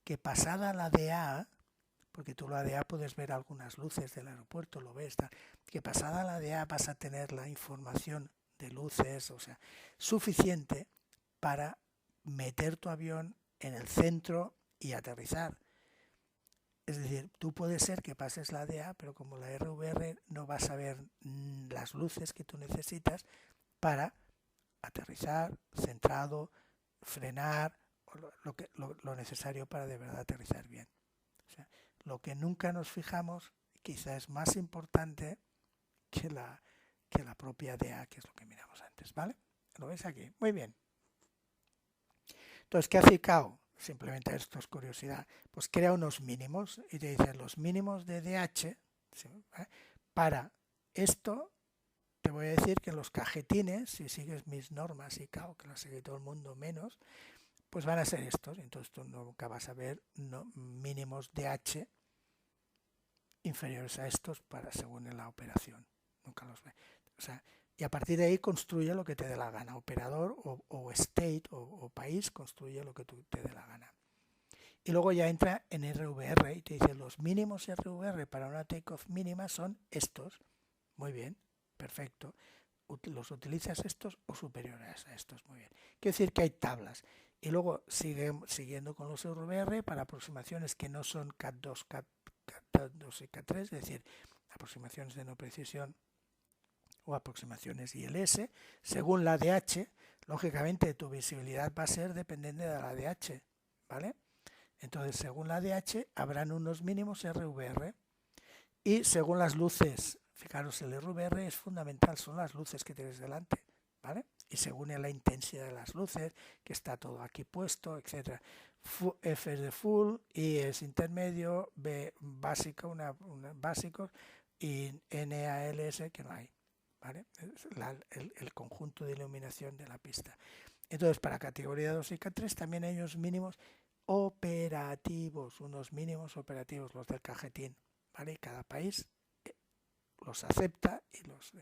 [SPEAKER 1] que pasada la DA, porque tú la DA puedes ver algunas luces del aeropuerto, lo ves, que pasada la DA vas a tener la información de luces, o sea, suficiente para meter tu avión en el centro y aterrizar. Es decir, tú puedes ser que pases la DA, pero como la RVR no vas a ver las luces que tú necesitas para aterrizar, centrado, frenar, lo necesario para de verdad aterrizar bien. O sea, lo que nunca nos fijamos quizá es más importante que la propia DA, que es lo que miramos antes, ¿vale? ¿Lo ves aquí? Muy bien. Entonces, ¿qué hace ICAO? Simplemente esto es curiosidad. Pues crea unos mínimos y te dice los mínimos de DH, ¿sí? Para esto. Te voy a decir que los cajetines, si sigues mis normas ICAO, que las sigue todo el mundo menos, pues van a ser estos. Entonces tú nunca vas a ver mínimos de H inferiores a estos para según en la operación. Nunca los ve. O sea, y a partir de ahí construye lo que te dé la gana. Operador o state o país construye lo que te dé la gana. Y luego ya entra en RVR y te dice los mínimos RVR para una takeoff mínima son estos. Muy bien. Perfecto. ¿Los utilizas estos o superiores a estos? Muy bien. Quiere decir que hay tablas. Y luego siguiendo con los RVR para aproximaciones que no son CAT2, CAT2 y CAT3, es decir, aproximaciones de no precisión o aproximaciones ILS, según la DH, lógicamente tu visibilidad va a ser dependiente de la DH, ¿vale? Entonces, según la DH, habrán unos mínimos RVR y según las luces. Fijaros, el RVR es fundamental, son las luces que tienes delante, ¿vale? Y según la intensidad de las luces, que está todo aquí puesto, etc. F es de full, I es intermedio, B básico, básicos, y NALS que no hay, ¿vale? El conjunto de iluminación de la pista. Entonces, para categoría 2 y K3 también hay unos mínimos operativos, unos mínimos operativos, los del cajetín, ¿vale? Y cada país los acepta y los...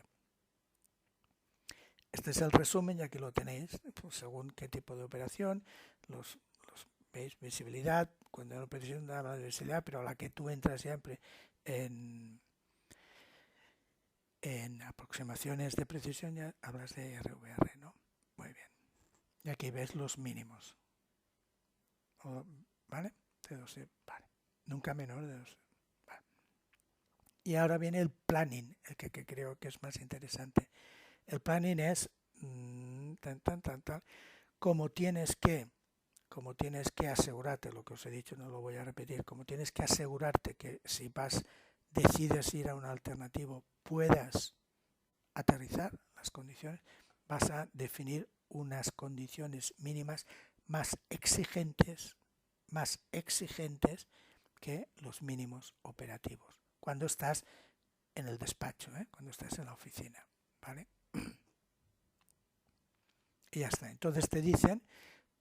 [SPEAKER 1] Este es el resumen, ya que lo tenéis, pues según qué tipo de operación, veis, visibilidad, cuando hay operación da la visibilidad, pero a la que tú entras siempre en aproximaciones de precisión ya hablas de RVR, ¿no? Muy bien. Y aquí ves los mínimos. ¿Vale? De 2, vale. Nunca menor de 2. Vale. Y ahora viene el planning, el que creo que es más interesante. El planning es como tienes que asegurarte, lo que os he dicho no lo voy a repetir, como tienes que asegurarte que si decides ir a un alternativo puedas aterrizar las condiciones, vas a definir unas condiciones mínimas más exigentes que los mínimos operativos cuando estás en el despacho, cuando estás en la oficina, ¿vale? Y ya está. Entonces te dicen,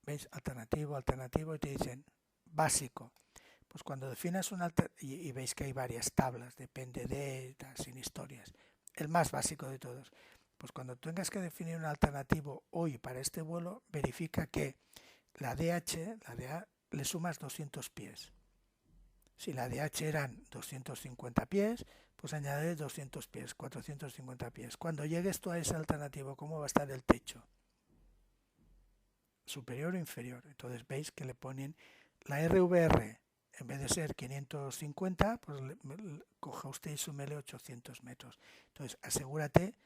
[SPEAKER 1] ¿veis? Alternativo, y te dicen básico. Pues cuando definas un y veis que hay varias tablas, depende de, sin historias. El más básico de todos. Pues cuando tengas que definir un alternativo hoy para este vuelo, verifica que la DA, le sumas 200 pies. Si la DH eran 250 pies, pues añade 200 pies, 450 pies. Cuando llegue esto a esa alternativa, ¿cómo va a estar el techo? ¿Superior o inferior? Entonces veis que le ponen la RVR, en vez de ser 550, pues coja usted y súmele 800 metros. Entonces asegúrate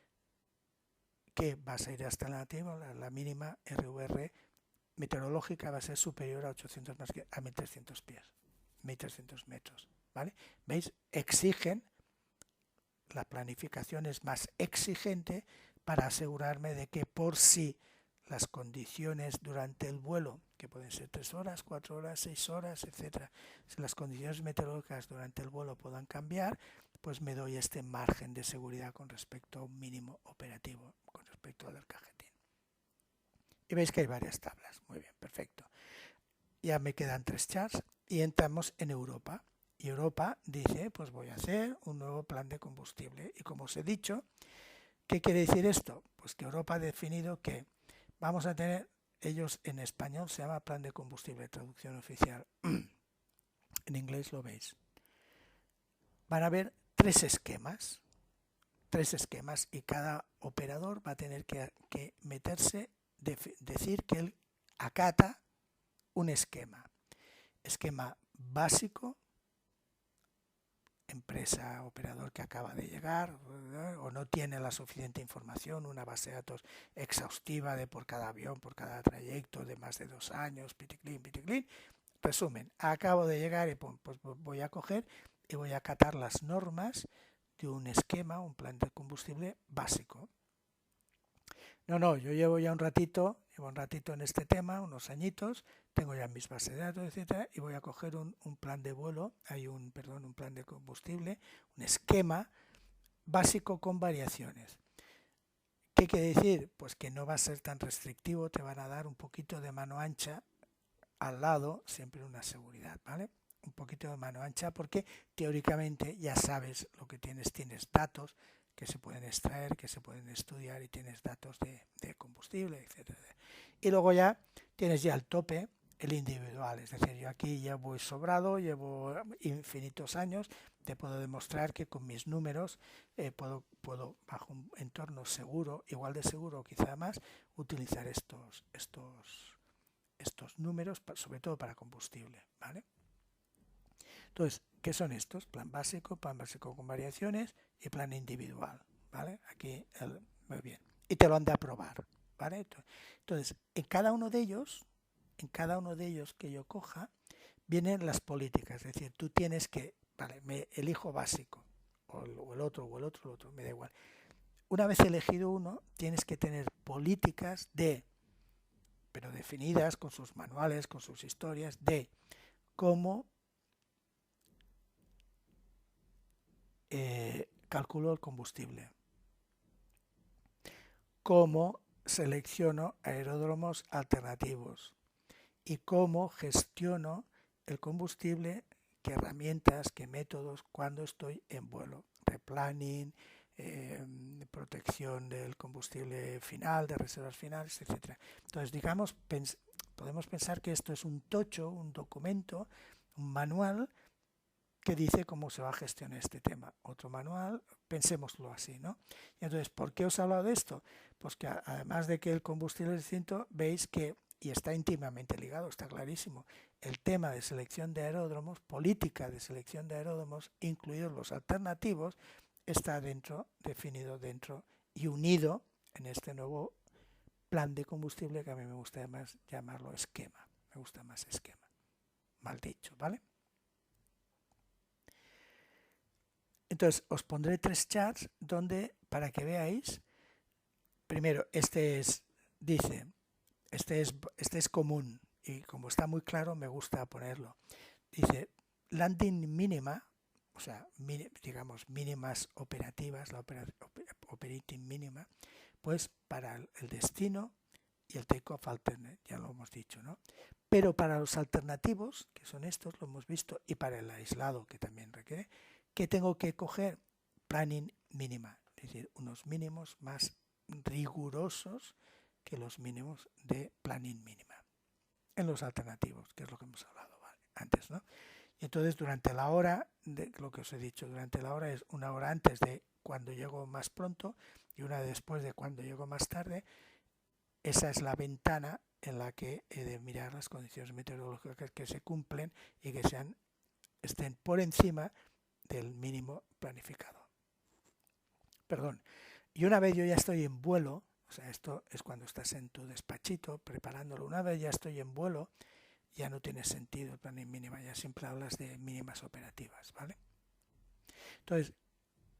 [SPEAKER 1] que vas a ir a esta alternativa, la mínima RVR meteorológica va a ser superior a 800 más que a 1300 pies. 1300 metros, ¿vale? ¿Veis? Exigen, la planificación es más exigente para asegurarme de que por si las condiciones durante el vuelo, que pueden ser 3 horas, 4 horas, 6 horas, etcétera, si las condiciones meteorológicas durante el vuelo puedan cambiar, pues me doy este margen de seguridad con respecto a un mínimo operativo, con respecto al del cajetín. Y veis que hay varias tablas. Muy bien, perfecto. Ya me quedan 3 charts y entramos en Europa. Y Europa dice, pues voy a hacer un nuevo plan de combustible. Y como os he dicho, ¿qué quiere decir esto? Pues que Europa ha definido que vamos a tener, ellos en español se llama plan de combustible, traducción oficial. En inglés lo veis. Van a haber 3 esquemas y cada operador va a tener que meterse, decir que él acata un esquema básico, empresa, operador que acaba de llegar o no tiene la suficiente información, una base de datos exhaustiva de por cada avión, por cada trayecto de más de 2 años, piticlin. Resumen, acabo de llegar y pues voy a coger y voy a acatar las normas de un esquema, un plan de combustible básico. No, yo llevo ya un ratito en este tema, unos añitos, tengo ya mis bases de datos, etcétera, y voy a coger un plan de vuelo, un plan de combustible, un esquema básico con variaciones. ¿Qué quiere decir? Pues que no va a ser tan restrictivo, te van a dar un poquito de mano ancha al lado, siempre una seguridad, ¿vale? Un poquito de mano ancha porque teóricamente ya sabes lo que tienes datos que se pueden extraer, que se pueden estudiar y tienes datos de combustible, etcétera. Y luego ya tienes ya el tope, el individual, es decir, yo aquí ya voy sobrado, llevo infinitos años, te puedo demostrar que con mis números puedo bajo un entorno seguro, igual de seguro o quizá más, utilizar estos números, sobre todo para combustible, ¿vale? Entonces, ¿qué son estos? Plan básico con variaciones y plan individual, ¿vale? Aquí, muy bien. Y te lo han de aprobar, ¿vale? Entonces, en cada uno de ellos que yo coja, vienen las políticas. Es decir, tú tienes que, vale, me elijo básico, o el otro, me da igual. Una vez elegido uno, tienes que tener políticas pero definidas con sus manuales, con sus historias, de cómo calculo el combustible, cómo selecciono aeródromos alternativos y cómo gestiono el combustible, qué herramientas, qué métodos cuando estoy en vuelo, replanning, protección del combustible final, de reservas finales, etc. Entonces, digamos, podemos pensar que esto es un tocho, un documento, un manual que dice cómo se va a gestionar este tema. Otro manual, pensémoslo así, ¿no? Y entonces, ¿por qué os he hablado de esto? Pues que además de que el combustible es distinto, veis que, y está íntimamente ligado, está clarísimo, el tema de selección de aeródromos, política de selección de aeródromos, incluidos los alternativos, está definido dentro y unido en este nuevo plan de combustible que a mí me gusta más llamarlo esquema. Me gusta más esquema. Mal dicho, ¿vale? Entonces, os pondré 3 charts donde, para que veáis, primero, este es común y como está muy claro me gusta ponerlo. Dice, landing mínima, o sea, digamos mínimas operativas, la operating mínima, pues para el destino y el takeoff alternate, ya lo hemos dicho, ¿no? Pero para los alternativos, que son estos, lo hemos visto, y para el aislado, que también requiere, que tengo que coger planning mínima, es decir, unos mínimos más rigurosos que los mínimos de planning mínima. en los alternativos, que es lo que hemos hablado antes, ¿no? Y entonces durante la hora, de lo que os he dicho, durante la hora es una hora antes de cuando llego más pronto y una después de cuando llego más tarde. Esa es la ventana en la que he de mirar las condiciones meteorológicas que se cumplen y que estén por encima del mínimo planificado. Perdón. Y una vez yo ya estoy en vuelo, o sea, esto es cuando estás en tu despachito preparándolo, una vez ya estoy en vuelo, ya no tiene sentido el plan mínima, ya siempre hablas de mínimas operativas, ¿vale? Entonces,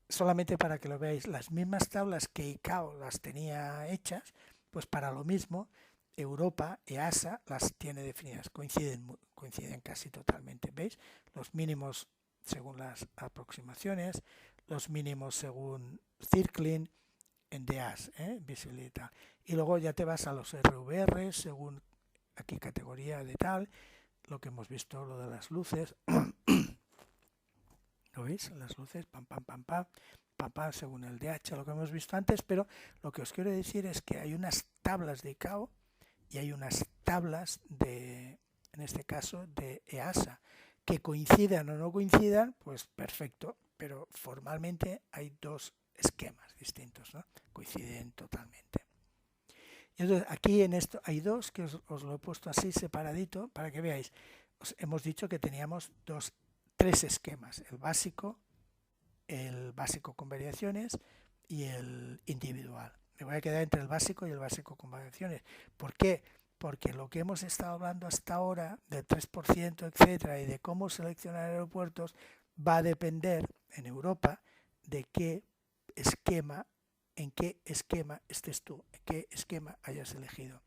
[SPEAKER 1] solamente para que lo veáis, las mismas tablas que ICAO las tenía hechas, pues para lo mismo, Europa, EASA, las tiene definidas, coinciden casi totalmente, ¿veis? Los mínimos según las aproximaciones, los mínimos según Circling, en DAS, visibilidad. Y luego ya te vas a los RVR, según aquí categoría de tal, lo que hemos visto, lo de las luces. ¿Lo veis? Las luces, pam, pam, pam, pam, pam, pam, según el DH, lo que hemos visto antes, pero lo que os quiero decir es que hay unas tablas de ICAO y hay unas tablas de, en este caso, de EASA, que coincidan o no coincidan, pues perfecto, pero formalmente hay dos esquemas distintos, ¿no? Coinciden totalmente. Y entonces aquí en esto hay dos que os lo he puesto así separadito para que veáis. Os hemos dicho que teníamos tres esquemas, el básico con variaciones y el individual. Me voy a quedar entre el básico y el básico con variaciones. ¿Por qué? Porque lo que hemos estado hablando hasta ahora del 3%, etcétera, y de cómo seleccionar aeropuertos va a depender en Europa de en qué esquema estés tú, en qué esquema hayas elegido.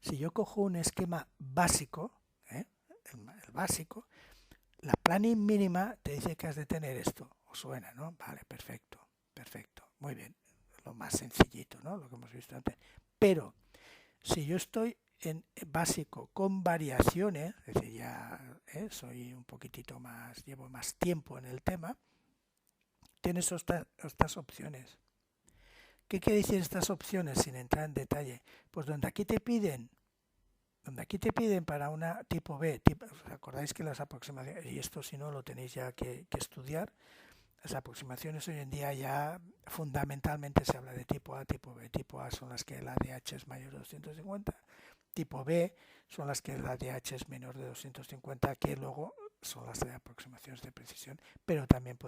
[SPEAKER 1] Si yo cojo un esquema básico, el básico, la planning mínima te dice que has de tener esto. ¿Os suena, no? Vale, perfecto, perfecto, muy bien. Lo más sencillito, ¿no? Lo que hemos visto antes. Pero si yo estoy en básico con variaciones, es decir, ya soy un poquitito más, llevo más tiempo en el tema, tienes estas opciones. ¿Qué quiere decir estas opciones sin entrar en detalle? Pues donde aquí te piden para una tipo B, ¿os acordáis que las aproximaciones, y esto si no lo tenéis ya que estudiar, las aproximaciones hoy en día ya fundamentalmente se habla de tipo A, tipo B. Tipo A son las que la DH es mayor de 250, tipo B son las que la DH es menor de 250, que luego son las de aproximaciones de precisión, pero también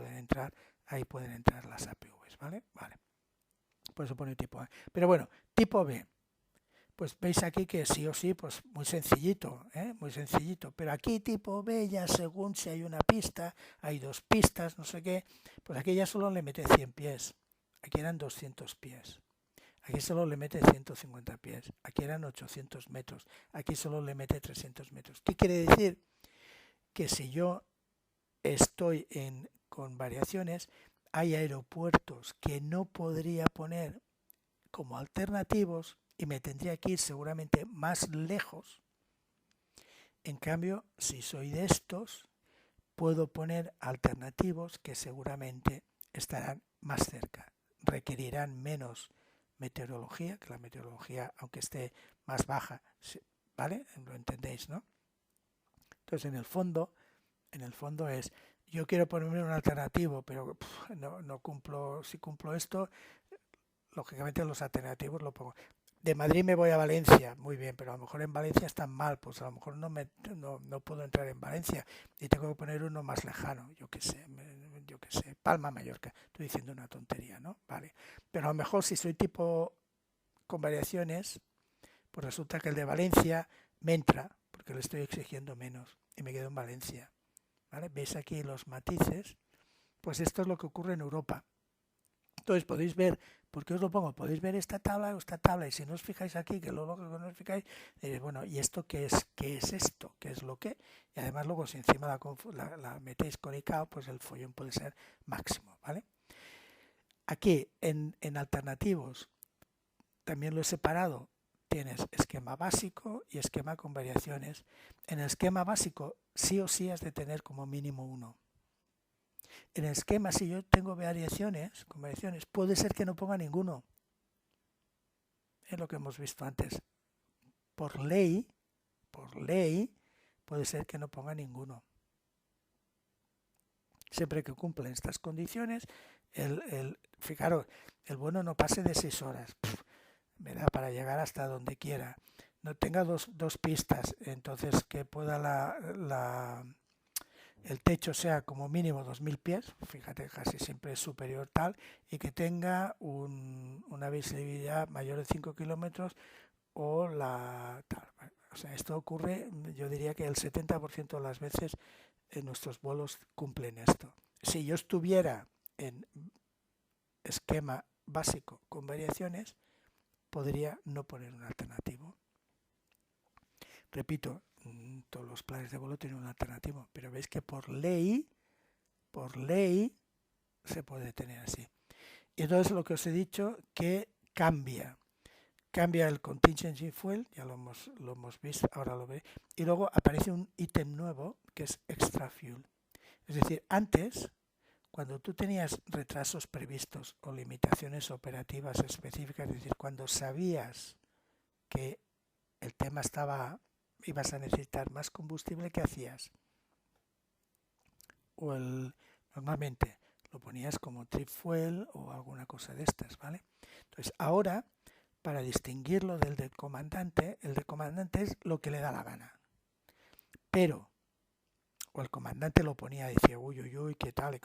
[SPEAKER 1] ahí pueden entrar las APVs, ¿vale? Vale. Por eso pone tipo A. Pero bueno, tipo B. Pues veis aquí que sí o sí, pues muy sencillito, muy sencillito. Pero aquí tipo B ya según si hay una pista, hay dos pistas, no sé qué, pues aquí ya solo le mete 100 pies. Aquí eran 200 pies. Aquí solo le mete 150 pies. Aquí eran 800 metros. Aquí solo le mete 300 metros. ¿Qué quiere decir? Que si yo estoy con variaciones, hay aeropuertos que no podría poner como alternativos y me tendría que ir seguramente más lejos. En cambio, si soy de estos, puedo poner alternativos que seguramente estarán más cerca. Requerirán menos meteorología, que la meteorología, aunque esté más baja, ¿vale? Lo entendéis, ¿no? Entonces, en el fondo es, yo quiero ponerme un alternativo, pero no cumplo, si cumplo esto, lógicamente los alternativos lo pongo. De Madrid me voy a Valencia, muy bien, pero a lo mejor en Valencia están mal, pues a lo mejor no puedo entrar en Valencia y tengo que poner uno más lejano, yo qué sé, Palma, Mallorca, estoy diciendo una tontería, ¿no? Vale, pero a lo mejor si soy tipo con variaciones, pues resulta que el de Valencia me entra, porque le estoy exigiendo menos y me quedo en Valencia, ¿vale? ¿Veis aquí los matices? Pues esto es lo que ocurre en Europa. Entonces podéis ver, ¿por qué os lo pongo? Podéis ver esta tabla o esta tabla, y si no os fijáis aquí, que luego que no os fijáis, diréis, bueno, ¿y esto qué es? ¿Qué es esto? ¿Qué es lo que? Y además luego si encima la metéis con ICAO, pues el follón puede ser máximo, ¿vale? Aquí en alternativos también lo he separado. Tienes esquema básico y esquema con variaciones. En el esquema básico sí o sí has de tener como mínimo uno. En el esquema, si yo tengo variaciones, con variaciones, puede ser que no ponga ninguno. Es lo que hemos visto antes. Por ley, por ley, puede ser que no ponga ninguno. Siempre que cumplen estas condiciones, fijaros, el vuelo no pase de 6 horas. Me da para llegar hasta donde quiera. No tenga dos pistas, entonces que pueda el techo sea como mínimo 2000 pies, fíjate, casi siempre es superior tal, y que tenga una visibilidad mayor de 5 kilómetros o tal. O sea, esto ocurre, yo diría que el 70% de las veces en nuestros vuelos cumplen esto. Si yo estuviera en esquema básico con variaciones, podría no poner un alternativo. Repito, todos los planes de vuelo tienen un alternativo, pero veis que por ley se puede tener así. Y entonces lo que os he dicho, que cambia el contingency fuel, ya lo hemos visto, ahora lo veis, y luego aparece un ítem nuevo que es extra fuel. Es decir, antes, cuando tú tenías retrasos previstos o limitaciones operativas específicas, es decir, cuando sabías que el tema ibas a necesitar más combustible, ¿qué hacías? Normalmente lo ponías como trip fuel o alguna cosa de estas, ¿vale? Entonces, ahora, para distinguirlo del comandante, el del comandante es lo que le da la gana. Pero, o el comandante lo ponía, decía, uy, ¿qué tal?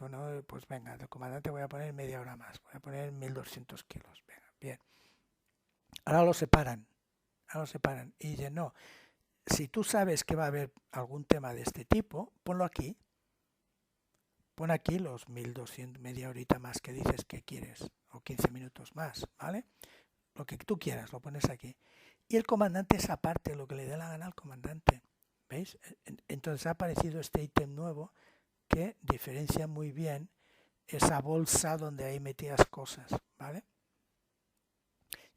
[SPEAKER 1] Pues venga, el comandante voy a poner media hora más, voy a poner 1200 kilos. Venga, bien. Ahora lo separan y dicen, no, si tú sabes que va a haber algún tema de este tipo, ponlo aquí. Pon aquí los 1200, media horita más que dices que quieres, o 15 minutos más, ¿vale? Lo que tú quieras, lo pones aquí. Y el comandante es aparte, lo que le dé la gana al comandante. ¿Veis? Entonces ha aparecido este ítem nuevo que diferencia muy bien esa bolsa donde ahí metías cosas, ¿vale?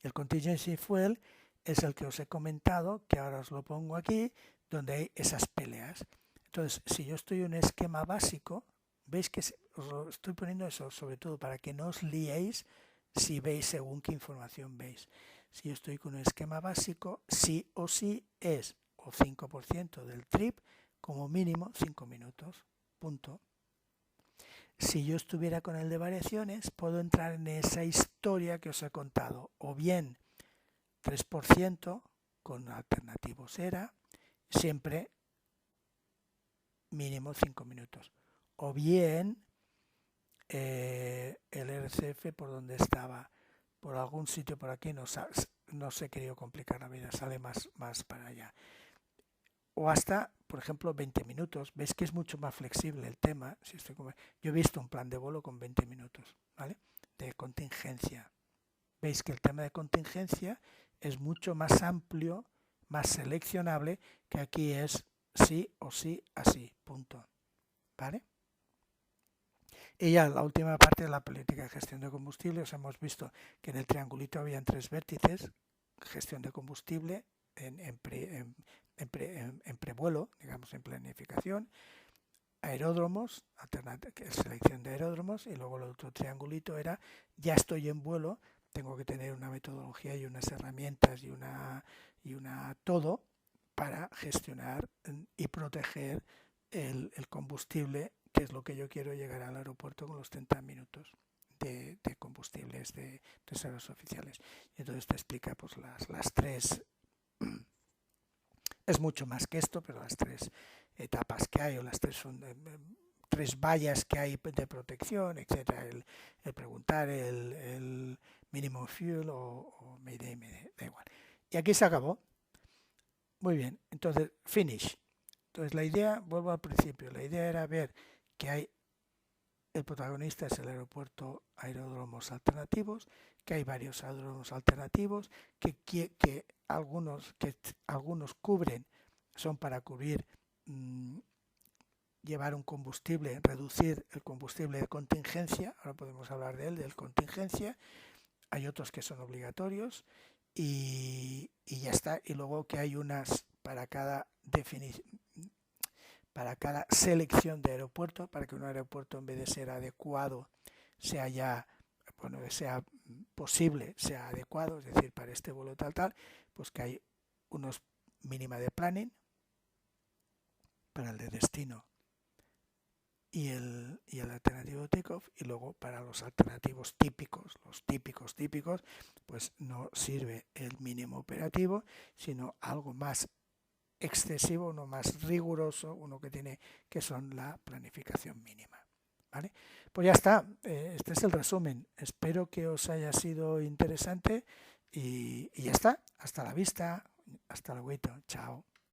[SPEAKER 1] Y el contingency fuel es el que os he comentado, que ahora os lo pongo aquí, donde hay esas peleas. Entonces, si yo estoy en un esquema básico, veis que os lo estoy poniendo eso, sobre todo para que no os liéis si veis según qué información veis. Si yo estoy con un esquema básico, sí o sí es o 5% del trip, como mínimo 5 minutos, punto. Si yo estuviera con el de variaciones, puedo entrar en esa historia que os he contado, o bien 3% con alternativos era, siempre mínimo 5 minutos, o bien el RCF por donde estaba, por algún sitio por aquí, no se he querido complicar la vida, sale más para allá. O hasta, por ejemplo, 20 minutos. Veis que es mucho más flexible el tema. Yo he visto un plan de vuelo con 20 minutos, ¿vale? De contingencia. Veis que el tema de contingencia es mucho más amplio, más seleccionable, que aquí es sí o sí, así, punto. ¿Vale? Y ya la última parte de la política de gestión de combustible, os hemos visto que en el triangulito habían 3 vértices: gestión de combustible en prevuelo, digamos en planificación, aeródromos, selección de aeródromos, y luego el otro triangulito era ya estoy en vuelo, tengo que tener una metodología y unas herramientas y una todo para gestionar y proteger el combustible, que es lo que yo quiero, llegar al aeropuerto con los 30 minutos de combustibles de reservas oficiales. Y entonces te explica pues las tres, es mucho más que esto, pero las 3 etapas que hay, o las 3 son 3 vallas que hay de protección, etcétera, el preguntar, el minimum fuel o Mayday, da igual. Y aquí se acabó. Muy bien, entonces, finish. Entonces la idea, vuelvo al principio, la idea era ver que el protagonista es el aeropuerto aeródromos alternativos, que hay varios aeródromos alternativos, que algunos cubren, son para cubrir, llevar un combustible, reducir el combustible de contingencia, ahora podemos hablar de él, del contingencia. Hay otros que son obligatorios y ya está. Y luego que hay unas para cada selección de aeropuerto, para que un aeropuerto, en vez de ser adecuado, sea posible, sea adecuado, es decir, para este vuelo tal, pues que hay unos mínima de planning, para el de destino y el alternativo takeoff, y luego para los alternativos típicos, los típicos, pues no sirve el mínimo operativo, sino algo más excesivo, uno más riguroso, uno que son la planificación mínima. ¿Vale? Pues ya está, este es el resumen. Espero que os haya sido interesante y ya está. Hasta la vista, hasta luego, chao.